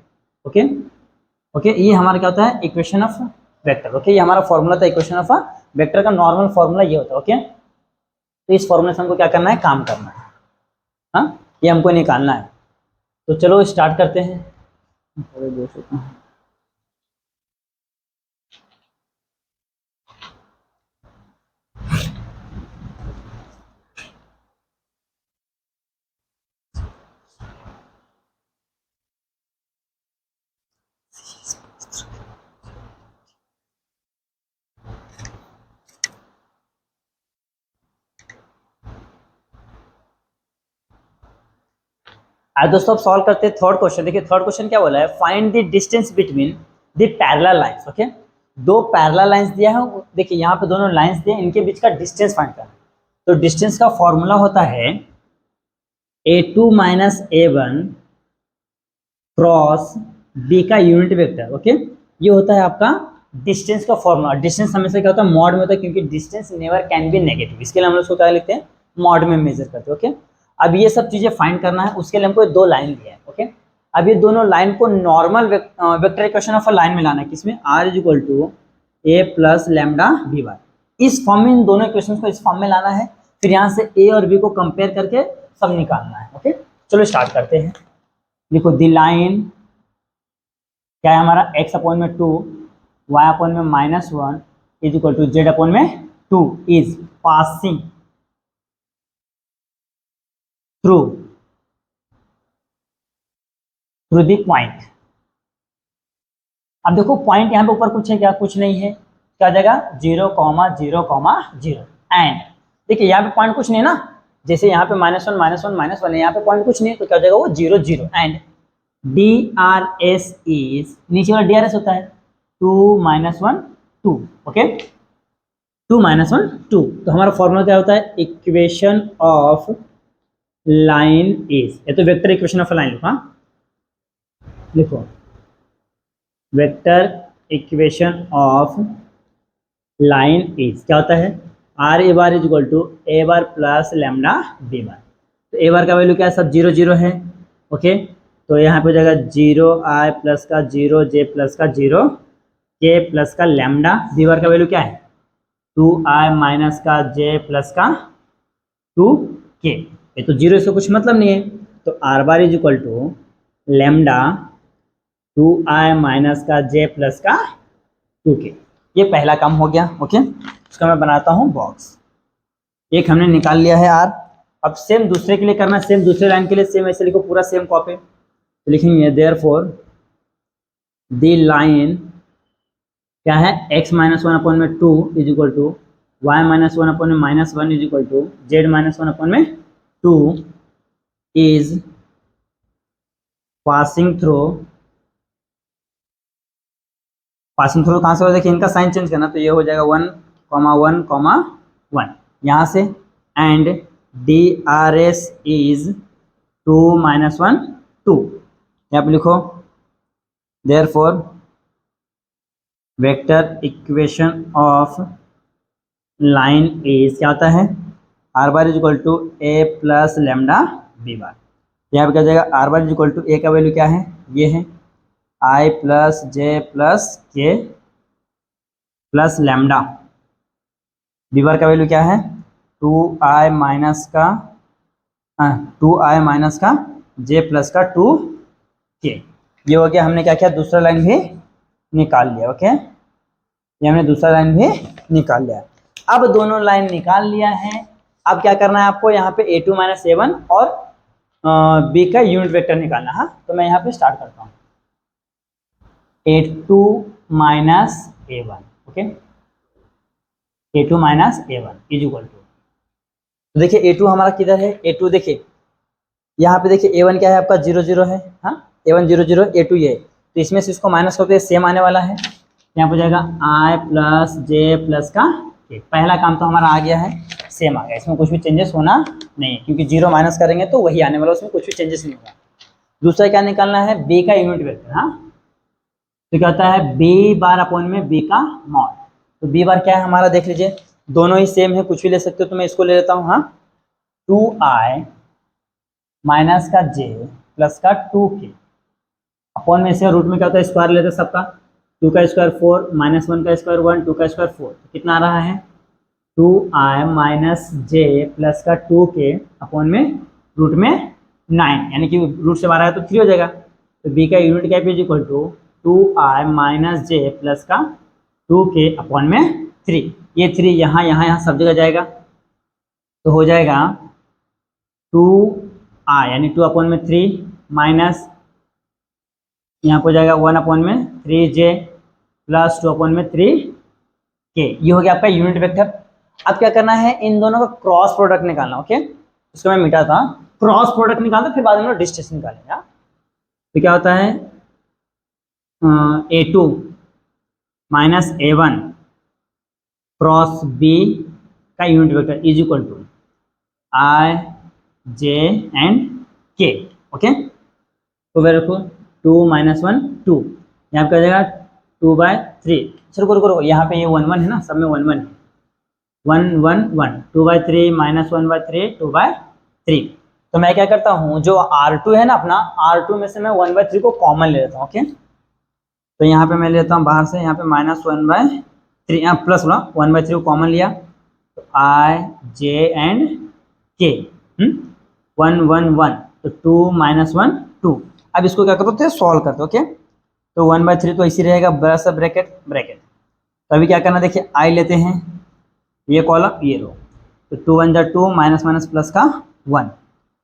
A: Okay, ये हमारा क्या होता है, इक्वेशन ऑफ वेक्टर। ओके, ये हमारा फॉर्मूला था इक्वेशन ऑफ वेक्टर का। नॉर्मल फॉर्मूला ये होता है। ओके, तो इस फॉर्मूले से हमको क्या करना है, काम करना है। हाँ, ये हमको निकालना है। तो चलो स्टार्ट करते हैं। आज दोस्तों अब सॉल्व करते हैं थर्ड क्वेश्चन। देखिए थर्ड क्वेश्चन क्या बोला है, find the distance between the parallel lines. Okay, 2 parallel lines दिया है। देखिए यहाँ पे दोनों लाइंस दिए, इनके बीच का डिस्टेंस फाइंड करना है। तो डिस्टेंस का फॉर्मूला होता है A2 minus A1 cross B का यूनिट वेक्टर। ओके, ये होता है आपका डिस्टेंस का फॉर्मूला। डिस्टेंस हमेशा क्या होता है, मॉड में होता है, क्योंकि distance never can be negative. इसके लिए हम लोग उसको क्या लिखते हैं, मॉड में मेजर करते हैं। ओके, अब ये सब चीजें फाइंड करना है, उसके लिए हमको दो लाइन दिया है। ओके, अब ये दोनों लाइन को normal vector equation of a line में लाना है, किसमें, R is equal to A plus lambda B bar, इस फॉर्म में इन दोनों इक्वेशंस को इस फॉर्म में लाना है, फिर यहाँ से ए और बी को कंपेयर करके सब निकालना है। ओके, चलो स्टार्ट करते हैं। देखो दी लाइन क्या है हमारा, x अपॉन में 2 y अपॉन में -1 is equal to z upon में 2 is passing through the point. अब देखो पॉइंट यहाँ पे ऊपर कुछ है क्या, कुछ नहीं है, क्या जगह 0, 0, 0 एंड देखिए यहाँ पे पॉइंट कुछ नहीं है ना, जैसे यहाँ पे -1 -1 है, यहाँ पे पॉइंट कुछ नहीं है, तो क्या जगह वो 0 0 एंड DRS इज, नीचे वाला DRS होता है 2 -1 2। ओके, 2 -1 2, तो हमारा फॉर्मूला क्या होता है, इक्वेशन ऑफ लाइन इज, ये तो वेक्टर इक्वेशन ऑफ लाइन लिखो, लिखो vector equation of line is क्या होता है, R A bar is equal to A bar plus lambda B bar. तो ए बार का वैल्यू क्या है, सब 0 0 है। ओके, तो यहाँ पे हो जाएगा 0 i प्लस का 0 j प्लस का 0 k प्लस का लैम्डा, बी बार का वैल्यू क्या है 2i माइनस का j प्लस का 2k, ये तो 0 इसका कुछ मतलब नहीं है, तो R bar is equal to lambda 2i minus का j प्लस का 2k। ये पहला काम हो गया। ओके, उसका मैं बनाता हूँ बॉक्स, एक हमने निकाल लिया है आर। अब सेम दूसरे के लिए करना, सेम दूसरे लाइन के लिए सेम ऐसे लिखो, पूरा सेम कॉपी, तो लिखेंगे देयरफॉर द लाइन क्या है, x -1 अपॉन में 2 is equal to y -1 upon में -1 is equal to z -1 upon में 2 इज पासिंग थ्रू कहाँ से हो, देखिए इनका साइन चेंज करना, तो ये हो जाएगा 1, 1, 1 यहाँ से, एंड DRS इज 2 -1 2, यहाँ पे लिखो therefore vector equation of line is क्या होता है, r bar is equal to A plus lambda B bar. यहाँ पे क्या जाएगा, r bar is equal to a का वैल्यू क्या है, ये है i plus j plus k plus lambda, B bar का वैल्यू क्या है 2i माइनस का 2i माइनस का j प्लस का 2k। ये हो गया, हमने क्या किया, दूसरा लाइन भी निकाल लिया। ओके, ये हमने दूसरा लाइन भी निकाल लिया। अब दोनों लाइन निकाल लिया है, अब क्या करना है आपको, यहाँ पे a2 माइनस a1 और b का यूनिट वेक्टर निकालना है। तो मैं यहाँ पे स्टार्ट करता हूँ, a2 minus a1। Okay, a2 minus a1 is equal to, तो देखिए a2 हमारा किधर है, a2 देखिए यहाँ पे देखिए a1 क्या है आपका 0 0 है, हाँ a1 0 0, a2 ये, तो इसमें से इसको माइनस करते सेम आने वाला है, यहाँ पे जाएगा i प्लस जे प्लस का k। पहला काम तो हमारा आ गया है, सेम आ गया, इसमें कुछ भी चेंजेस होना नहीं है, क्योंकि 0 माइनस करेंगे तो वही आने वाला, उसमें कुछ भी चेंजेस नहीं होगा। दूसरा क्या निकालना है, b का यूनिट वेक्टर, हाँ तो क्या होता है b बार अपॉन में b का मॉड। तो b बार क्या है हमारा, देख लीजिए दोनों ही सेम है, कुछ भी ले सकते हो, तो मैं इसको ले लेता हूँ, हाँ 2i माइनस का j प्लस का 2k अपॉन में से रूट में क्या होता है, स्क्वायर लेते हैं सबका, 2 का स्क्वायर 4 -1 का स्क्वायर 1 2 का स्क्वायर 4, तो कितना आ रहा है 2i माइनस j प्लस का 2k अपॉन में रूट में 9, यानी कि रूट से 12 है तो 3 हो जाएगा। तो b का यूनिट क्या है equal to 2i minus j plus का 2k अपॉन में 3, ये 3 यहाँ सब जगह जाएगा, तो हो जाएगा 2i यानी 2 अपॉन में 3 माइनस यहाँ पर जाएगा 1 अपॉन में 3j प्लस 2 अपॉन में 3k। ये हो गया आपका यूनिट वेक्टर। अब क्या करना है, इन दोनों का क्रॉस प्रोडक्ट निकालना। ओके, इसको मैं मिटा था, क्रॉस प्रोडक्ट निकालना, फिर बाद में डिस्टेंस निकालेंगे। तो क्या होता है a2 minus a1 cross b का unit vector is equal to i j and k। Okay, तो वे रखो 2 -1 2, यहाँ पे क्या हो जाएगा 2/3। चलो करो यहाँ पे ये 1 1 है ना, सब में 1 1 है, 1 1 1 2/3 -1/3 2/3। तो मैं क्या करता हूँ, जो R2 है ना अपना, R2 में से मैं 1/3 को कॉमन ले लेता हूँ। ओके, तो यहाँ पे मैं लेता हूँ बाहर से, यहाँ पे -1/3 प्लस 1/3 को कॉमन लिया, तो I J एंड K 1 1 1, तो 2 -1 2। अब इसको क्या करते हैं, सॉल्व करते। ओके, तो 1/3 तो ऐसी रहेगा, बड़ा सा ब्रैकेट ब्रैकेट। तो अभी क्या करना, देखिए I लेते हैं, ये कॉलम ये रो, तो 2 1 जा 2, माइनस माइनस प्लस का 1,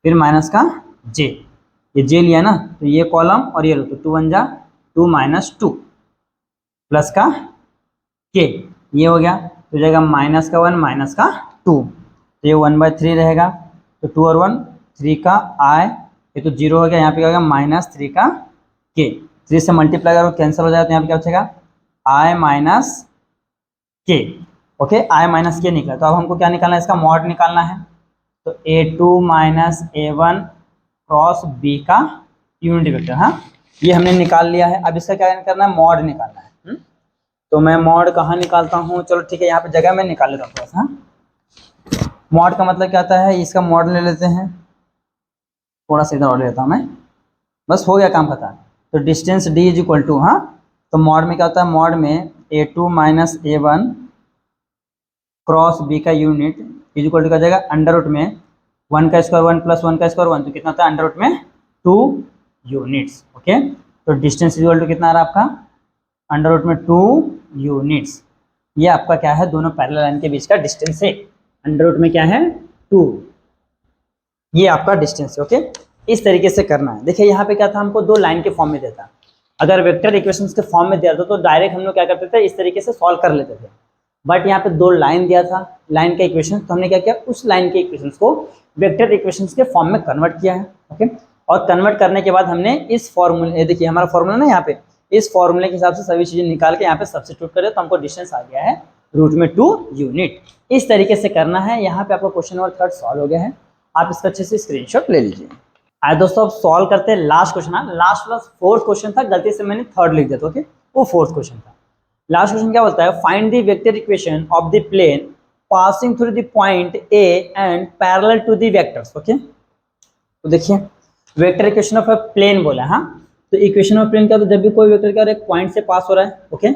A: फिर माइनस का j, ये j लिया ना, तो ये कॉलम और ये रो, तो 2 1 जा 2 -2 प्लस का k, ये हो गया, तो जाएगा माइनस का 1 माइनस का 2, तो ये 1/3 रहेगा, तो 2 और 1 3 का I, ये तो 0 हो गया, यहाँ पे क्या होगा -3 का k, 3 से मल्टीप्लाई करो कैंसिल हो जाएगा, तो यहाँ पे क्या बचेगा I माइनस के। ओके, I माइनस के निकला, तो अब हमको क्या निकालना है, इसका मॉड निकालना है, तो A2 minus A1 cross B का यूनिट वेक्टर। हाँ, ये हमने निकाल लिया है। अब इसका क्या करना है, मॉड निकालना है। तो मैं मॉड कहाँ निकालता हूँ, चलो ठीक है, यहाँ पे जगह मैं निकाल लेता हूँ थोड़ा सा। मॉड का मतलब क्या आता है, इसका मॉड ले लेते हैं, थोड़ा सा इधर और ले लेता हूँ मैं, बस हो गया काम खत्म। तो distance D is equal to, हाँ, तो मॉड में क्या होता है, मॉड में A2 minus A1 cross B का यूनिट इज इक्वल टू क्या जाएगा, अंडर रूट में 1 का स्क्वायर 1 प्लस 1 का स्क्वायर 1, तो कितना होता है, अंडर रूट में 2 यूनिट्स। ओके, तो डिस्टेंस इज इक्वल टू कितना आ रहा है आपका, अंडर रूट में 2 यूनिट्स। ये आपका क्या है, दोनों पैरेलल लाइन के बीच का डिस्टेंस है, अंडर रूट में क्या है 2, ये आपका डिस्टेंस है। ओके, इस तरीके से करना है। देखिए यहाँ पे क्या था, हमको दो लाइन के फॉर्म में देता, अगर वेक्टर इक्वेशंस के फॉर्म में दिया था तो डायरेक्ट हम लोग क्या करते थे, इस तरीके से सॉल्व कर लेते थे, बट यहाँ पे दो लाइन दिया था, लाइन का इक्वेशन, तो हमने क्या किया, उस लाइन के इक्वेशंस को वेक्टर इक्वेशंस के फॉर्म में कन्वर्ट किया है। ओके, और कन्वर्ट करने के बाद हमने इस फॉर्मूले, देखिए हमारा फॉर्मूला ना, यहाँ पे इस फॉर्मूले के हिसाब से सभी चीजें निकाल के यहाँ पे सब्स्टिट्यूट करें, तो हमको डिस्टेंस आ गया है रूट में 2 यूनिट। इस तरीके से करना है। यहाँ पे आपका क्वेश्चन नंबर 3 सॉल्व हो गया है, आप इसका अच्छे से स्क्रीनशॉट ले लीजिए। आइए दोस्तों, अब सॉल्व करते हैं last question. Last plus fourth question था, गलती से मैंने थर्ड लिख दिया था। ओके, वो फोर्थ क्वेश्चन था। लास्ट क्वेश्चन क्या बोलता है, find the vector equation of the plane passing through the point A and parallel to the vectors. Okay, तो देखिए vector equation of a plane बोला, हाँ, तो इक्वेशन ऑफ प्लेन क्या, तो जब भी कोई वेक्टर क्या एक पॉइंट से पास हो रहा है, ओके,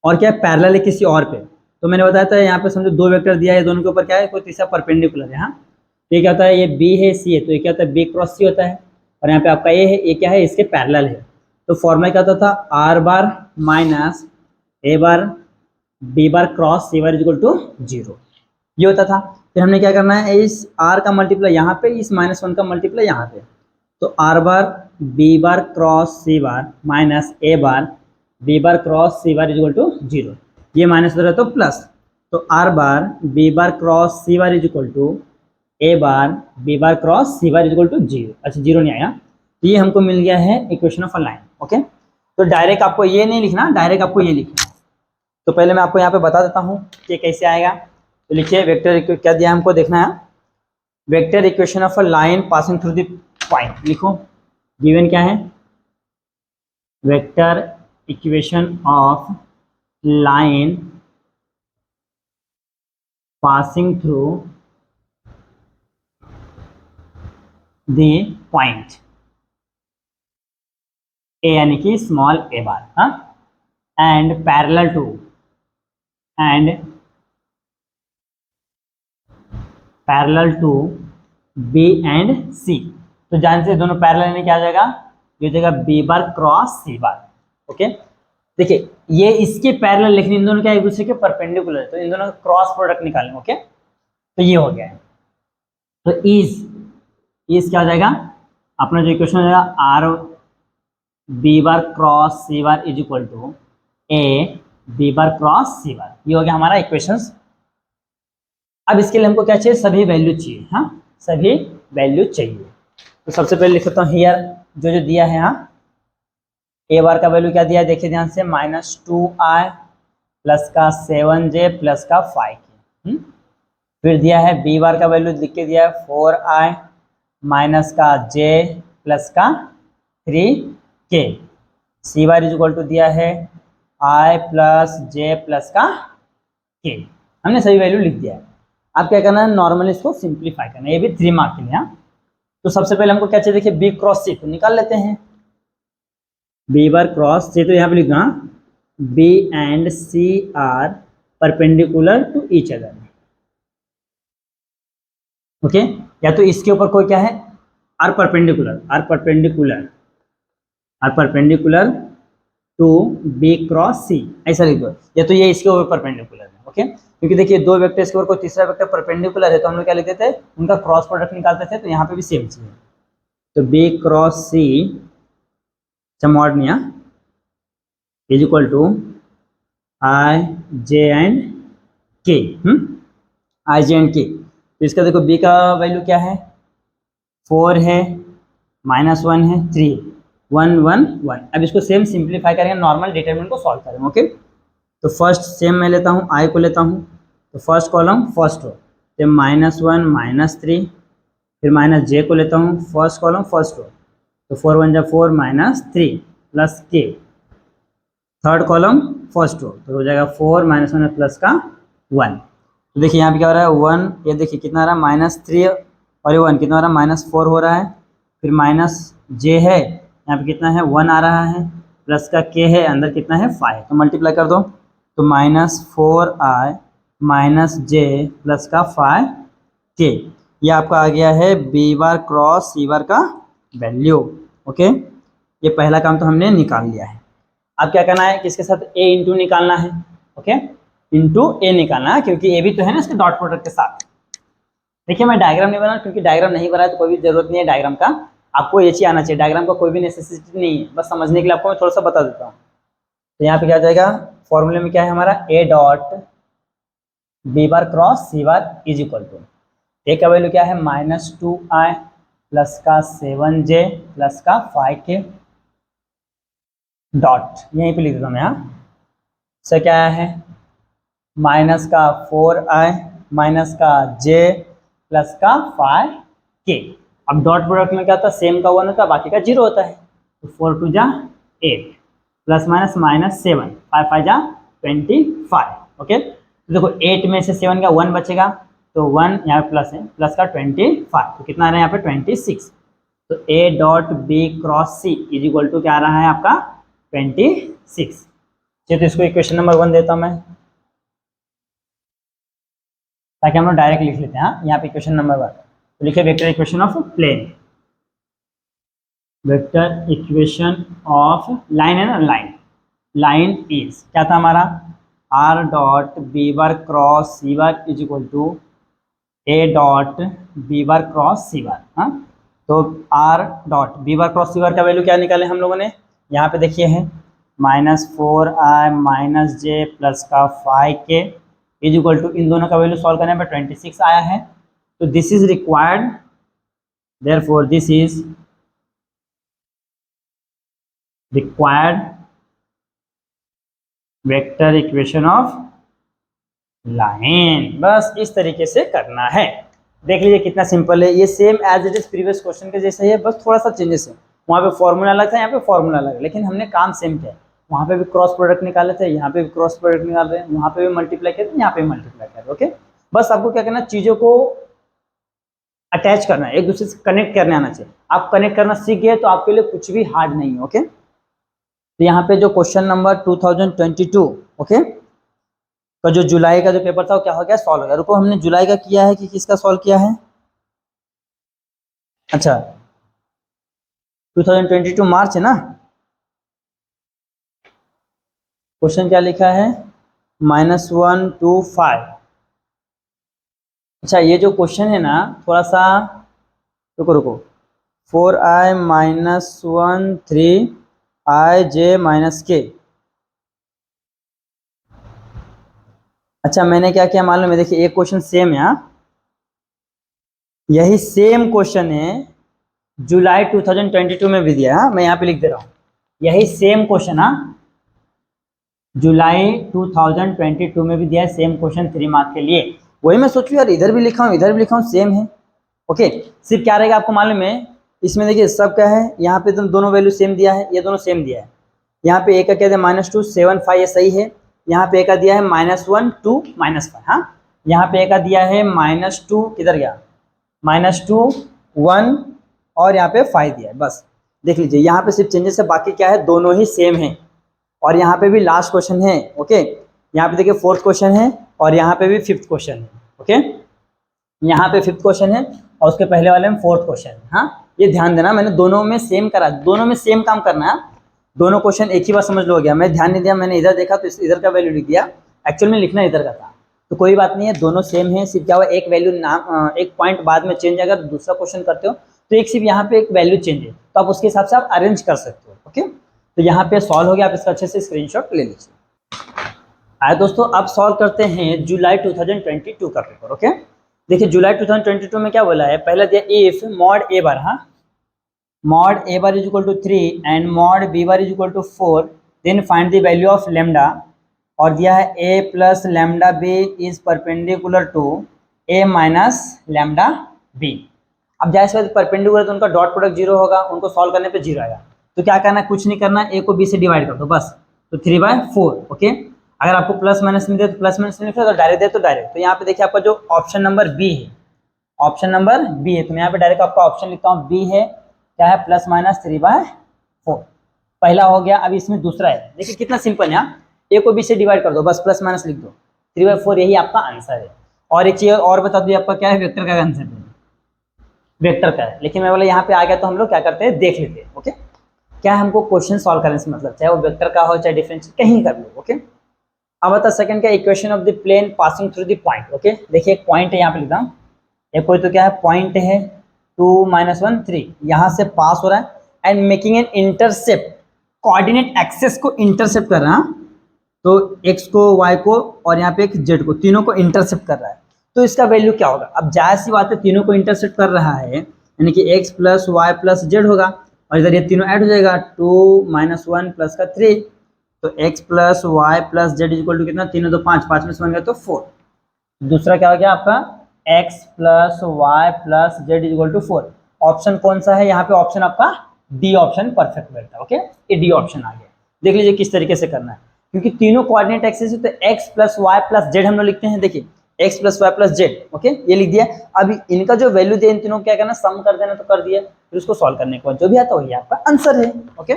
A: और क्या पैरेलल है किसी और पे, तो मैंने बताया था यहाँ पे समझो दो वेक्टर दिया है, दोनों के ऊपर क्या है, कोई तीसरा परपेंडिकुलर है। हाँ, ये क्या होता है, ये बी है सी है, तो ये क्या होता है, बी क्रॉस सी होता है, और यहाँ पे आपका ए है, ये क्या है, इसके पैरेलल है। तो फॉर्मूला क्या होता था, R bar minus A bar B bar cross C bar equal to 0, ये होता था। फिर हमने क्या करना है, इस आर का मल्टीप्लाई यहाँ पे, इस -1 का मल्टीप्लाई यहाँ पे, तो R bar B bar cross C bar minus A bar B bar cross C bar equal to 0, ये माइनस हो रहा है तो प्लस, तो R bar B bar cross C bar equal to A bar B bar cross C bar equal to 0। अच्छा, 0 नहीं आया, तो ये हमको मिल गया है equation of a line. Okay, तो डायरेक्ट आपको ये नहीं लिखना, डायरेक्ट आपको ये लिखना है। तो पहले मैं आपको यहाँ पे बता देता हूँ कि कैसे आएगा। तो लिखिए, वेक्टर क्या दिया हमको देखना है, vector equation of a line passing through the point. लिखो, गिवन क्या है, vector equation of line passing through the point A, यानी कि स्मॉल ए बार, हाँ, and parallel to b and c. तो जानते हैं दोनों पैरेलल में क्या आ जाएगा, ये हो जाएगा बी बार क्रॉस सी बार। ओके, देखिए ये इसके पैरेलल लिखने, इन दोनों क्या एक दूसरे के परपेंडिकुलर है, तो इन दोनों का क्रॉस प्रोडक्ट निकालेंगे। ओके, तो ये हो गया है। तो इज क्या हो जाएगा, अपना जो इक्वेशन हो जाएगा, r b bar cross C bar is equal to a b bar cross C bar, ये हो गया हमारा इक्वेशंस। अब इसके लिए हमको क्या चाहिए, सभी वैल्यू चाहिए। हाँ, सभी वैल्यू चाहिए। तो सबसे पहले लिख सकता हूँ हियर, जो जो दिया है, हाँ, ए बार का वैल्यू क्या दिया है, देखिए ध्यान से, -2i प्लस का 7j प्लस का 5k। फिर दिया है बी बार का वैल्यू लिख के दिया है 4i माइनस का j प्लस का 3k। C bar is equal to दिया है i प्लस j प्लस का k। हमने सही वैल्यू लिख दिया है। अब क्या करना है, नॉर्मली इसको सिंप्लीफाई करना है, ये भी 3 मार्क के लिए। हाँ, तो सबसे पहले हमको क्या चाहिए, देखिए बी क्रॉस सी, तो निकाल लेते हैं। बी बार क्रॉस सी, तो यहाँ पे लिखना b and c are perpendicular to each other. Okay, या तो इसके ऊपर कोई क्या है, are perpendicular, are perpendicular, are perpendicular to b cross c, ऐसा लिख दो। या तो ये इसके ऊपर परपेंडिकुलर है। ओके, क्योंकि देखिए दो वेक्टर के ऊपर कोई तीसरा वेक्टर परपेंडिकुलर है तो हम लोग क्या लिखते थे, उनका क्रॉस प्रोडक्ट निकालते थे। तो यहाँ पे भी सेम चीज है, तो बी क्रॉस सी चमोडनिया is equal to i j and k. I j and के, तो इसका देखो बी का वैल्यू क्या है, 4 है, -1 है, 3, 1 1 1। अब इसको सेम सिंप्लीफाई करेंगे, नॉर्मल डिटरमिनेंट को सॉल्व करेंगे। ओके, तो फर्स्ट सेम मैं लेता हूँ, आई को लेता हूँ, तो फर्स्ट कॉलम फर्स्ट रो, तो -1 -3, फिर माइनस जे को लेता हूँ, फर्स्ट कॉलम फर्स्ट रो, तो 4 1 जा 4 -3 प्लस के, थर्ड कॉलम फर्स्ट रो, तो हो जाएगा 4 -1 प्लस का 1। तो देखिए यहाँ पे क्या हो रहा है, 1, ये देखिए कितना आ रहा है -3, और ये 1 कितना हो रहा है -4 हो रहा है। फिर माइनस जे है, यहाँ पे कितना है 1 आ रहा है, प्लस का के है, अंदर कितना है 5, तो मल्टीप्लाई कर दो, तो -4i माइनस जे प्लस का 5k, ये आपका आ गया है बी बार क्रॉस सी बार का वैल्यू। ओके, ये पहला काम तो हमने निकाल लिया है। अब क्या करना है, किसके साथ a इंटू निकालना है। ओके, इंटू ए निकालना है, क्योंकि ए भी तो है ना इसके डॉट प्रोडक्ट के साथ। देखिए मैं डायग्राम नहीं बना, क्योंकि डायग्राम नहीं बनाया तो कोई भी जरूरत नहीं है डायग्राम का, आपको ये चीज आना चाहिए। डायग्राम का कोई भी नेसेसिटी नहीं है, बस समझने के लिए आपको मैं थोड़ा सा बता देता हूँ। तो यहाँ पे क्या हो जाएगा, फॉर्मूले में क्या है हमारा, a dot B bar cross C bar is equal to, a का वैल्यू क्या है -2i प्लस का 7j प्लस का 5k, डॉट यहीं पे लिख देता हूँ मैं। यहाँ से क्या आया है, माइनस का 4i माइनस का j प्लस का 5k। अब डॉट प्रोडक्ट में क्या होता है, सेम का 1 होता है, बाकी का 0 होता है, तो 4 2 जा 8 प्लस माइनस -7, 5 5 जा 25। ओके, तो देखो 8 में से 7 का 1 बचेगा, तो 1 यहाँ पे प्लस है, प्लस का 25, तो कितना आ रहा है यहाँ पे 26। तो a dot B cross C is equal to क्या आ रहा है आपका 26। चलिए तो इसको इक्वेशन नंबर 1 देता हूँ मैं, ताकि हम लोग डायरेक्ट लिख लेते हैं। हाँ, यहाँ पे इक्वेशन नंबर 1, तो लिखे vector equation of plane, vector equation of line है ना, लाइन इज क्या था हमारा, r dot B bar cross C bar is equal to a dot B bar cross C bar. हाँ, तो r dot B bar cross सी bar का value क्या निकाले हम लोगों ने, यहाँ पे देखिए है -4i माइनस जे प्लस का 5k इज इक्वल टू, इन दोनों का वैल्यू सॉल्व करने पर 26 आया है। तो this is required, therefore this is required vector equation of line. बस इस तरीके से करना है। देख लीजिए कितना सिंपल है, ये same as it is previous question के जैसा ही है, बस थोड़ा सा चेंजेस है। वहाँ पे फॉर्मूला अलग था, यहाँ पे फॉर्मूला अलग है, लेकिन हमने काम सेम किया। वहाँ पे भी क्रॉस प्रोडक्ट निकाले थे, यहाँ पे भी क्रॉस प्रोडक्ट निकाल रहे हैं, वहाँ पे भी मल्टीप्लाई किया, यहाँ पे भी मल्टीप्लाई कर रहे हैं। ओके, बस आपको क्या करना, चीज़ों को अटैच करना है, एक दूसरे से कनेक्ट करने आना चाहिए। आप कनेक्ट करना सीख गए तो आपके लिए कुछ भी हार्ड नहीं है। ओके, तो यहाँ पे जो क्वेश्चन नंबर 2022 ओके का जो जुलाई का जो पेपर था वो क्या हो गया, सॉल्व हो गया। रुको, हमने जुलाई का किया है कि किसका सॉल्व किया है, अच्छा 2022 मार्च है ना। क्वेश्चन क्या लिखा है, -1 to 5। अच्छा, ये जो क्वेश्चन है ना, थोड़ा सा रुको 4i minus 1 3i j minus k। अच्छा, मैंने क्या किया मालूम है, देखिए एक क्वेश्चन सेम है। हाँ, यही सेम क्वेश्चन है जुलाई 2022 में भी दिया है। हाँ, मैं यहाँ पे लिख दे रहा हूँ, यही सेम क्वेश्चन। हाँ, जुलाई 2022 में भी दिया है सेम क्वेश्चन 3 मार्क के लिए। वही मैं सोचूं यार, इधर भी लिखा हूँ इधर भी लिखा हूँ, सेम है। ओके, सिर्फ क्या रहेगा आपको मालूम है, इसमें देखिए सब क्या है, यहाँ पे तुम दोनों वैल्यू सेम दिया है, ये दोनों सेम दिया है। यहाँ पे एक का क्या है -2 7 5, ये सही है। यहाँ पे ए का दिया है -1 2 -5, हाँ यहाँ पे ए का दिया है -2, किधर गया, -2 1 और यहाँ पे 5 दिया है। बस देख लीजिए यहाँ पे सिर्फ चेंजेस है, बाकी क्या है दोनों ही सेम है। और यहाँ पे भी लास्ट क्वेश्चन है, ओके, यहाँ पे देखिए 4th क्वेश्चन है और यहाँ पे भी 5th क्वेश्चन है, ओके, यहाँ पे 5th क्वेश्चन है और उसके पहले वाले में 4th क्वेश्चन है। हाँ ये ध्यान देना, मैंने दोनों में सेम करा, दोनों में सेम काम करना है, दोनों क्वेश्चन एक ही बार समझ लो हो गया। मैं ध्यान नहीं दिया, मैंने इधर देखा तो इधर का वैल्यू लिख दिया, एक्चुअल में लिखना इधर का था, तो कोई बात नहीं है, दोनों सेम है। सिर्फ क्या हुआ एक वैल्यू नाम एक पॉइंट बाद में चेंज, अगर दूसरा क्वेश्चन करते हो तो एक सिर्फ यहाँ पे एक वैल्यू चेंज है, तो आप उसके हिसाब से आप अरेंज कर सकते हो, ओके। तो यहाँ पे सॉल्व हो गया, आप इसका अच्छे से स्क्रीनशॉट ले लीजिए। आया दोस्तों, अब सॉल्व करते हैं जुलाई 2022 का पेपर, ओके। देखिए जुलाई 2022 में क्या बोला है, पहला दिया इफ मॉड ए बार, हाँ mod a bar is equal to 3 and mod b bar is equal to 4 then find the value of lambda, और दिया है a plus lambda b is perpendicular to a minus lambda b. अब जैसे perpendicular तो उनका dot product 0 होगा, उनको solve करने पे 0 आएगा, तो क्या करना है, कुछ नहीं करना, ए को बी से डिवाइड कर दो बस, तो 3/4, ओके। अगर आपको प्लस माइनस में दे तो प्लस माइनस में, तो डायरेक्ट दे तो डायरेक्ट। तो यहाँ पे देखिए आपका जो ऑप्शन नंबर बी है, ऑप्शन नंबर बी है, तो मैं यहाँ पे डायरेक्ट आपका ऑप्शन लिखता हूँ, बी है क्या है, +-3/4 पहला हो गया। अब इसमें दूसरा है, देखिए कितना सिंपल है, यहाँ ए को बी से डिवाइड कर दो बस, प्लस माइनस लिख दो, 3/4 यही आपका आंसर है। और एक चीज और बता दो, आपका क्या है, वेक्टर का आंसर है, वेक्टर का है, लेकिन मैं बोला यहाँ पे आ गया तो हम लोग क्या करते हैं देख लेते हैं, ओके। क्या है, हमको क्वेश्चन सॉल्व करने से मतलब, चाहे वो वेक्टर का हो चाहे डिफरेंशियल कहीं कर लो, ओके। अब बता सेकंड का equation of the plane passing through the point, okay. देखिए एक पॉइंट है यहाँ पे लिखा हूँ, एक कोई तो क्या है पॉइंट है 2 -1 3, यहाँ से पास हो रहा है and making an intercept, coordinate axes को इंटरसेप्ट कर रहा है, तो x को y को और यहाँ पे एक z को, तीनों को इंटरसेप्ट कर रहा है, तो इसका वैल्यू क्या होगा। अब जाहिर सी बात है, तीनों को इंटरसेप्ट कर रहा है यानी कि x + y + z होगा, और इधर ये तीनों ऐड हो जाएगा, 2 - 1 + का 3, तो x + y + z = कितना, तीनों तो 5, 5 में से 1 गया तो 4। दूसरा क्या हो गया आपका, x + y + z = 4। ऑप्शन कौन सा है यहाँ पे, ऑप्शन आपका डी ऑप्शन परफेक्ट बैठता है, ओके, ये डी ऑप्शन आ गया। देख लीजिए किस तरीके से करना है, क्योंकि तीनों कोऑर्डिनेट एक्सिस है, तो x + y + z हम लोग लिखते हैं, देखिए x + y + z, ओके, ये लिख दिया। अभी इनका जो वैल्यू दिया, इन तीनों को क्या करना, सम कर देना, तो कर दिया, फिर उसको सॉल्व करने के बाद जो भी आता है वही आपका आंसर है, ओके।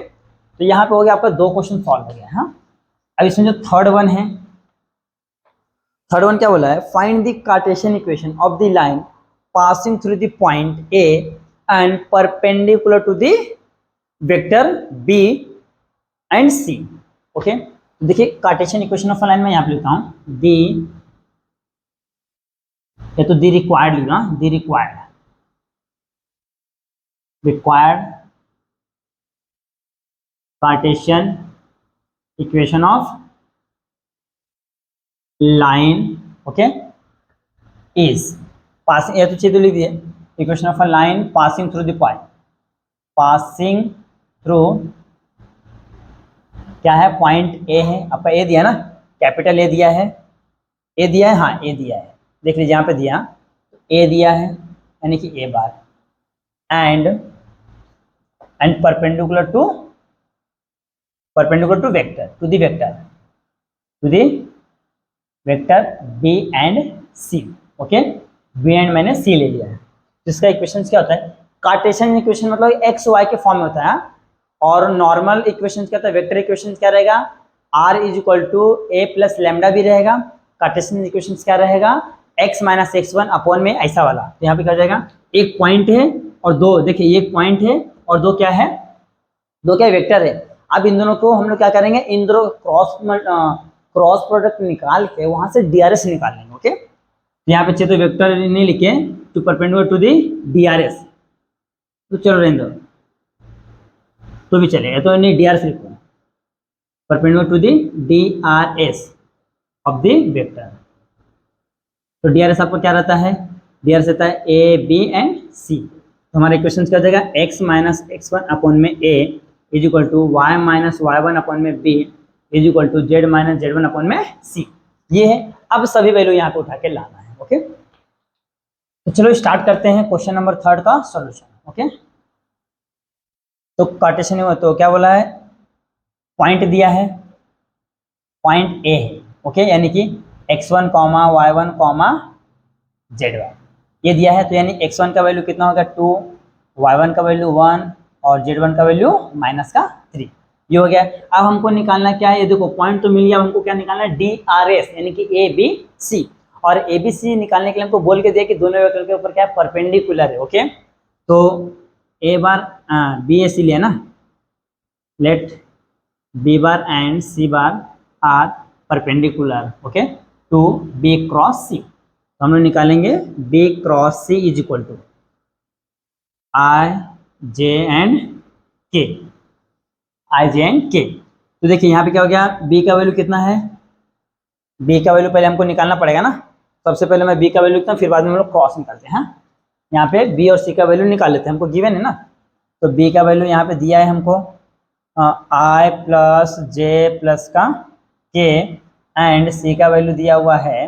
A: तो यहाँ पे हो गया आपका 2 क्वेश्चन सॉल्व हो गया। हाँ अब इसमें जो थर्ड वन है, थर्ड वन क्या बोला है, find the Cartesian equation of the line passing through the point A and perpendicular to the vector B and C, okay. देखिए कार्टेशियन इक्वेशन ऑफ लाइन में यहाँ पे लिखता हूँ दी, ये तो दी रिक्वायर्ड लिखना, the required Cartesian equation of line, okay, is passing, ये तो चीज लिख दिए, equation of a line passing through the point, passing through क्या है, पॉइंट ए है आपका, ए दिया ना, कैपिटल ए दिया है, ए दिया है, हाँ ए दिया है, देख लीजिए यहाँ पे दिया, ए दिया है यानी कि a bar, and perpendicular to vector, to the vector B and C, okay. B and मैंने सी ले लिया है। जिसका इक्वेशन क्या होता है, कार्टेशियन इक्वेशन मतलब एक्स वाई के फॉर्म में होता है, और नॉर्मल इक्वेशन क्या होता है, वेक्टर इक्वेशन क्या रहेगा, r = a + लैम्डा भी रहेगा। कार्टेशियन इक्वेशन क्या रहेगा, x - x1 अपॉन में ऐसा वाला, तो यहाँ पे क्या हो जाएगा, एक पॉइंट है और दो, देखिए एक पॉइंट है और दो क्या है, दो क्या वेक्टर है। अब इन दोनों को हम लोग क्या करेंगे, इन दोनों क्रॉस प्रोडक्ट निकाल के वहां से DRS निकाल लेंगे, ओके। यहाँ पे तो वेक्टर नहीं लिखे, to perpendicular to the DRS, तो चलो रहने दो, तो भी चलेगा, तो नहीं DRS लिखो, perpendicular to the DRS of the vector. तो DRS आपको क्या रहता है, DRS रहता है A, B एंड C। तो हमारा इक्वेशन क्या हो जाएगा, x - x1 अपॉन में A = y - y1 अपॉन में B = z - z1 अपॉन में C। ये है, अब सभी वैल्यू यहाँ पे उठा के लाना है, ओके। तो चलो स्टार्ट करते हैं क्वेश्चन नंबर 3 का सॉल्यूशन, ओके। तो कार्टेशियन में तो क्या बोला है, पॉइंट दिया है, पॉइंट ए है, ओके, यानी कि x1 comma y1 comma z1 ये दिया है, तो यानी x1 का वैल्यू कितना होगा 2, y1 का वैल्यू 1 और z1 का वैल्यू -3, ये हो गया। अब हमको निकालना क्या है, ये देखो पॉइंट तो मिल गया, हमको क्या निकालना है DRS यानी कि ABC, और ABC निकालने के लिए हमको बोल के दिया कि दोनों वेक्टर के ऊपर क्या है परपेंडिकुलर है, ओके। तो A बार BAC लिया ना, let B bar and C bar are perpendicular, okay, to B cross C, तो हम लोग निकालेंगे B cross C is equal to I J and K, I J and K। तो देखिए यहाँ पे क्या हो गया, B का वैल्यू कितना है, B का वैल्यू पहले हमको निकालना पड़ेगा ना, सबसे पहले मैं B का वैल्यू लिखता हूँ, फिर बाद में हम लोग क्रॉस निकालते हैं। यहाँ पे B और C का वैल्यू निकाल लेते हैं, हमको गिवन है ना, तो B का वैल्यू यहाँ पे दिया है हमको I प्लस J प्लस का K एंड C का वैल्यू दिया हुआ है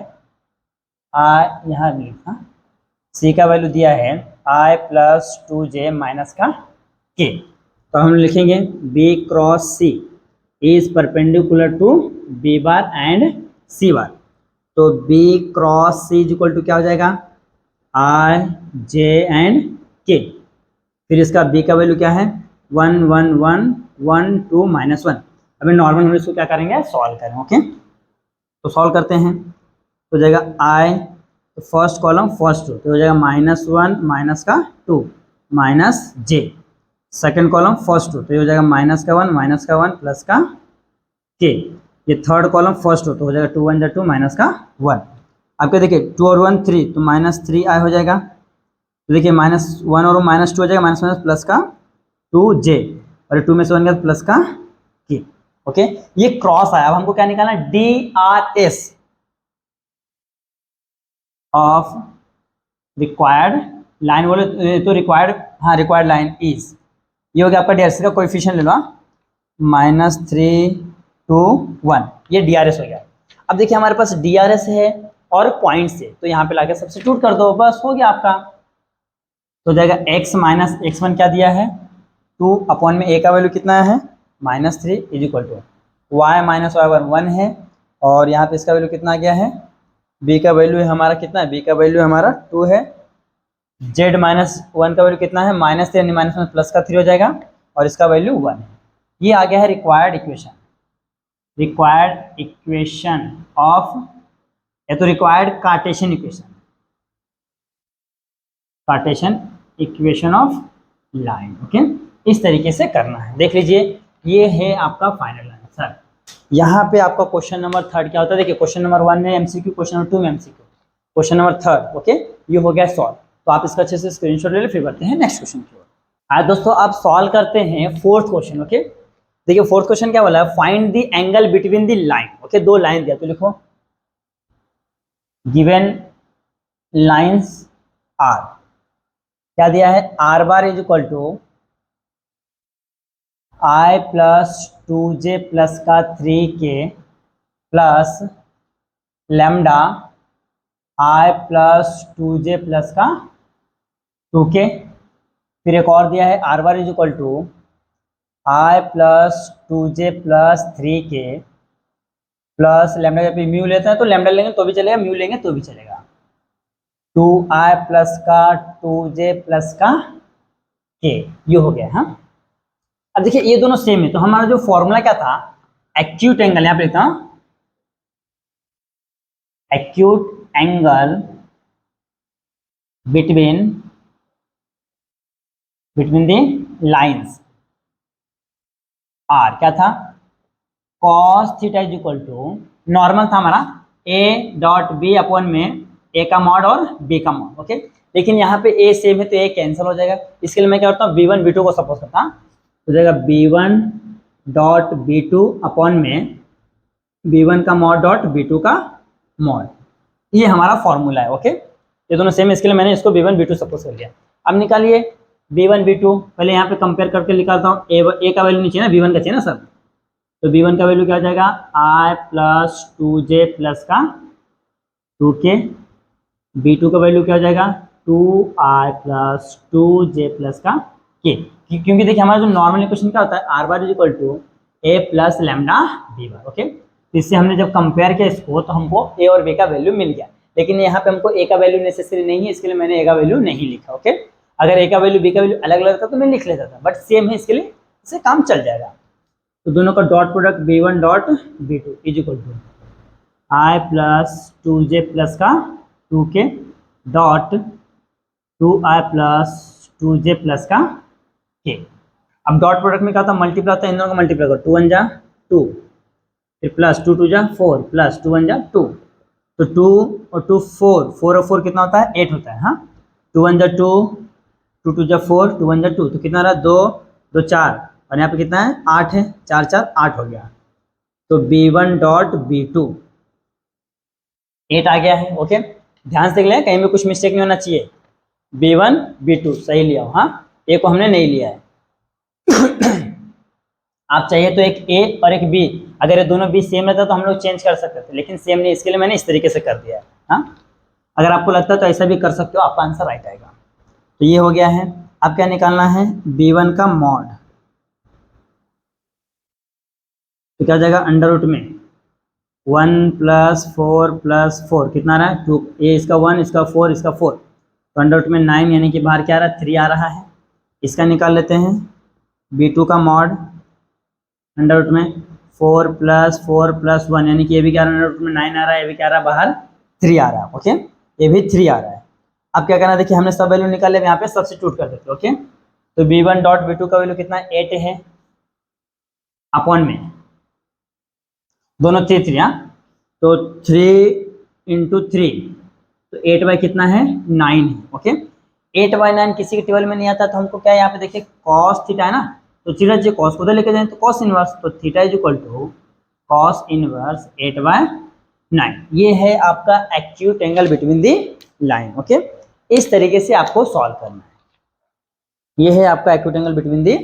A: I, यहाँ लिखा C का वैल्यू दिया है I प्लस 2J माइनस का K, तो हम लिखेंगे B cross C is perpendicular to B bar and C bar, तो B cross C is equal to क्या हो जाएगा I J एंड K, फिर इसका B का वैल्यू क्या है 1 1 1 1 2 -1। अभी नॉर्मल हम इसको क्या करेंगे सॉल्व करें, ओके, तो सॉल्व करते हैं, तो हो जाएगा I, तो फर्स्ट कॉलम फर्स्ट रो, तो हो जाएगा -1 माइनस का 2 minus J, second column first row, तो ये हो जाएगा -1 माइनस का 1 प्लस का K, ये थर्ड कॉलम फर्स्ट रो, तो हो जाएगा 2 1 2 माइनस का 1। आपके देखिए 2 और 1 3, तो -3I हो जाएगा, तो देखिए -1 और -2 हो जाएगा, माइनस प्लस का 2J, और 2 में से 1 गया प्लस का K, ओके। ये क्रॉस आया, अब हमको क्या निकालना है DRS ऑफ रिक्वायर्ड लाइन, बोले तो रिक्वायर्ड, हाँ रिक्वायर्ड लाइन इज, ये हो गया आपका DRS का कोएफिशिएंट ले लो, -3 2 1, ये DRS हो गया। अब देखिए हमारे पास DRS है और पॉइंट से, तो यहाँ पे लाके सब्स्टिट्यूट कर दो, बस हो गया आपका, तो हो जाएगा x माइनस x1 क्या दिया है 2 अपॉन में A का वैल्यू कितना है -3 is equal to y minus y1 1 है, और यहाँ पे इसका वैल्यू कितना आ गया है, B का वैल्यू है हमारा कितना है, B का वैल्यू हमारा 2 है, Z माइनस 1 का वैल्यू कितना है -3 माइनस में प्लस का 3 हो जाएगा, और इसका वैल्यू 1 है। ये आ गया है रिक्वायर्ड इक्वेशन ऑफ, या तो required Cartesian equation of line, okay, इस तरीके से करना है। देख लीजिए ये है आपका फाइनल आंसर। यहाँ पे आपका क्वेश्चन नंबर 3 क्या होता है, देखिए क्वेश्चन नंबर 1 में MCQ, क्वेश्चन नंबर 2 में MCQ, क्वेश्चन नंबर 3, ओके, ये हो गया सॉल्व। तो आप इसका अच्छे से स्क्रीनशॉट ले लो, फिर बढ़ते हैं नेक्स्ट क्वेश्चन की ओर। आज दोस्तों आप सॉल्व करते हैं 4th क्वेश्चन, ओके। देखिए 4th क्वेश्चन क्या बोला है, find the angle between the line, okay, 2 line दिया, तो लिखो गिवन लाइंस आर, क्या दिया है R bar is equal to I plus 2J plus का 3K plus lambda I plus 2J plus का 2K, फिर एक और दिया है R bar is equal to I plus 2J plus 3K plus lambda, जब म्यू लेते हैं तो लैम्डा लेंगे तो भी चलेगा, म्यू लेंगे तो भी चलेगा, 2I प्लस का 2J प्लस का K, ये हो गया। हाँ, अब देखिए ये दोनों सेम है, तो हमारा जो फॉर्मूला क्या था, एक्यूट एंगल, यहाँ पे लिखता हूं acute angle between the lines are, क्या था cos theta is equal to, normal था हमारा A डॉट B अपॉन में A का मॉड और B का मॉड, ओके, लेकिन यहाँ पे A सेम है तो A कैंसिल हो जाएगा, इसके लिए मैं क्या करता हूँ B1 B2 को सपोज करता हूँ, हो जाएगा B1 डॉट B2 अपॉन में B1 का मॉड डॉट B2 का मॉड, ये हमारा फॉर्मूला है, ओके, ये दोनों सेम है, इसके लिए मैंने इसको B1 B2 सपोज कर लिया। अब निकालिए B1 B2, पहले यहाँ पे कंपेयर करके निकालता हूँ, A का वैल्यू नहीं चाहिए ना, B1 का चाहिए ना सब, तो B1 का वैल्यू क्या हो जाएगा I प्लस 2J प्लस का 2K, B2 का वैल्यू क्या हो जाएगा 2I प्लस 2J प्लस का K, क्योंकि देखिए हमारा जो नॉर्मल इक्वेशन क्या होता है R bar is equal to A plus lambda B bar, okay, तो इससे हमने जब कंपेयर किया इसको तो हमको ए और बी का वैल्यू मिल गया, लेकिन यहाँ पे हमको ए का वैल्यू नेसेसरी नहीं है, इसके लिए मैंने ए का वैल्यू नहीं लिखा। ओके, अगर ए का वैल्यू बी का वैल्यू अलग अलग था तो मैं लिख लेता था, बट सेम है इसके लिए इससे काम चल जाएगा। तो दोनों का dot product b1 dot b2 is equal to i plus 2j plus का 2k dot 2i plus 2j plus का k। अब डॉट प्रोडक्ट में क्या था, मल्टीप्लाई होता है, इन दोनों का मल्टीप्लाई करो, 2 1 जा 2, फिर प्लस 2 2 जा 4 प्लस 2 1 जा 2, तो 2 और 2 4, 4 और 4 कितना होता है 8 होता है। हाँ, 2 1 जा 2, 2 2 जा 4, 2 1 जा 2, तो कितना रहा 2 2 4, और यहाँ पे कितना है 8 है, 4 4 8 हो गया। तो b1 डॉट b2 8 आ गया है। ओके, ध्यान से देख लें कहीं में कुछ मिस्टेक नहीं होना चाहिए, b1 b2 सही लिया हो। हाँ, ए को हमने नहीं लिया है। आप चाहिए तो एक ए और एक बी, अगर ये दोनों बी सेम रहता तो हम लोग चेंज कर सकते थे, लेकिन सेम नहीं, इसके लिए मैंने इस तरीके से कर दिया है। हाँ, अगर आपको लगता है तो ऐसा भी कर सकते हो, आपका आंसर राइट आएगा। तो ये हो गया है। अब क्या निकालना है, b1 का मॉड, तो क्या जाएगा अंडर रूट में 1 प्लस 4 प्लस 4 कितना रहा है 2, ए इसका 1 इसका 4 इसका 4, तो अंडर रूट में 9, यानी कि बाहर क्या आ रहा है 3 आ रहा है। इसका निकाल लेते हैं b2 का मॉड, अंडर रूट में 4 प्लस 4 प्लस 1, यानी कि ये भी क्या अंडर रूट में 9 आ रहा है, ये भी क्या आ रहा है बाहर 3 आ रहा है। ओके, ये भी 3 आ रहा है। अब क्या करना है, देखिए हमने सब वैल्यू निकाले, यहाँ पे सब्स्टिट्यूट कर देते हैं। ओके, तो b1 डॉट b2 का वैल्यू कितना 8 है, अपॉन में दोनों 3 3, हाँ, तो 3 इंटू 3, तो 8 बाई कितना है 9 है। ओके, 8 बाई 9 किसी के टेबल में नहीं आता, तो हमको क्या है यहाँ पे देखिए कॉस थीटा है ना, तो थीटा जो कॉस को उधर लेके जाए तो कॉस इनवर्स, तो theta is equal to cos inverse 8 by 9। ये है आपका acute angle between the line. Okay, इस तरीके से आपको सॉल्व करना है। ये है आपका acute angle between the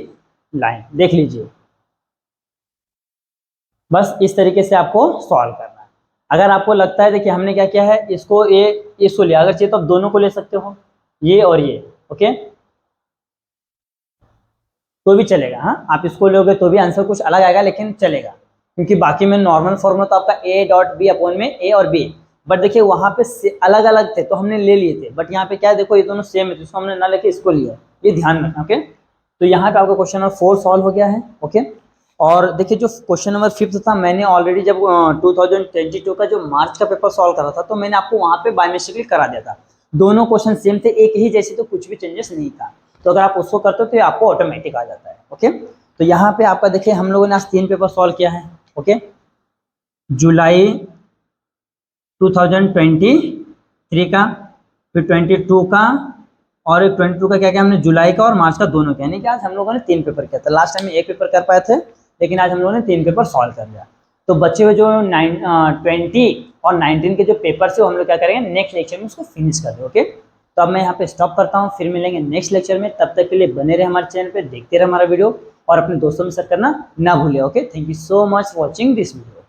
A: line, देख लीजिए, बस इस तरीके से आपको सॉल्व करना है। अगर आपको लगता है देखिए हमने क्या किया है, इसको इसको लिया, अगर चाहिए तो आप दोनों को ले सकते हो, ये और ये। ओके, तो भी चलेगा। हाँ, आप इसको लोगे तो भी आंसर कुछ अलग आएगा, लेकिन चलेगा, क्योंकि बाकी में नॉर्मल फॉर्मूला तो आपका ए डॉट बी अपॉन में ए और बी, बट देखिए वहाँ पे अलग अलग थे तो हमने ले लिए थे, बट यहाँ पे क्या है देखो ये दोनों सेम है, तो इसको हमने ना लेके इसको लिया, ये ध्यान रखना। ओके, तो यहाँ पे आपका क्वेश्चन नंबर 4 सॉल्व हो गया है। ओके, और देखिए जो क्वेश्चन नंबर 5 था, मैंने ऑलरेडी जब 2022 का जो मार्च का पेपर सॉल्व करा था, तो मैंने आपको वहाँ पे बाय मिस्टेकली करा दिया था, दोनों क्वेश्चन सेम थे, एक ही जैसे, तो कुछ भी चेंजेस नहीं था। तो अगर आप उसको करते हो तो आपको ऑटोमेटिक आ जाता है। ओके, तो यहाँ पे आपका देखिए हम लोगों ने आज 3 पेपर सॉल्व किया है। ओके, जुलाई 2023 का, फिर 22 का, और 22 का क्या क्या हमने जुलाई का और मार्च का दोनों का, यानी कि आज हम लोगों ने 3 पेपर किया था। लास्ट टाइम में 1 पेपर कर पाए थे, लेकिन आज हम लोगों ने 3 पेपर सॉल्व कर लिया। तो बचे हुए जो 20 और 19 के जो पेपर से हम लोग क्या करेंगे, नेक्स्ट लेक्चर में उसको फिनिश कर दें। ओके, तो अब मैं यहाँ पे स्टॉप करता हूँ, फिर मिलेंगे नेक्स्ट लेक्चर में। तब तक के लिए बने रहे हमारे चैनल पे, देखते रहे हमारा वीडियो, और अपने दोस्तों में शेयर करना ना भूलिए। Okay, thank you so much watching this video.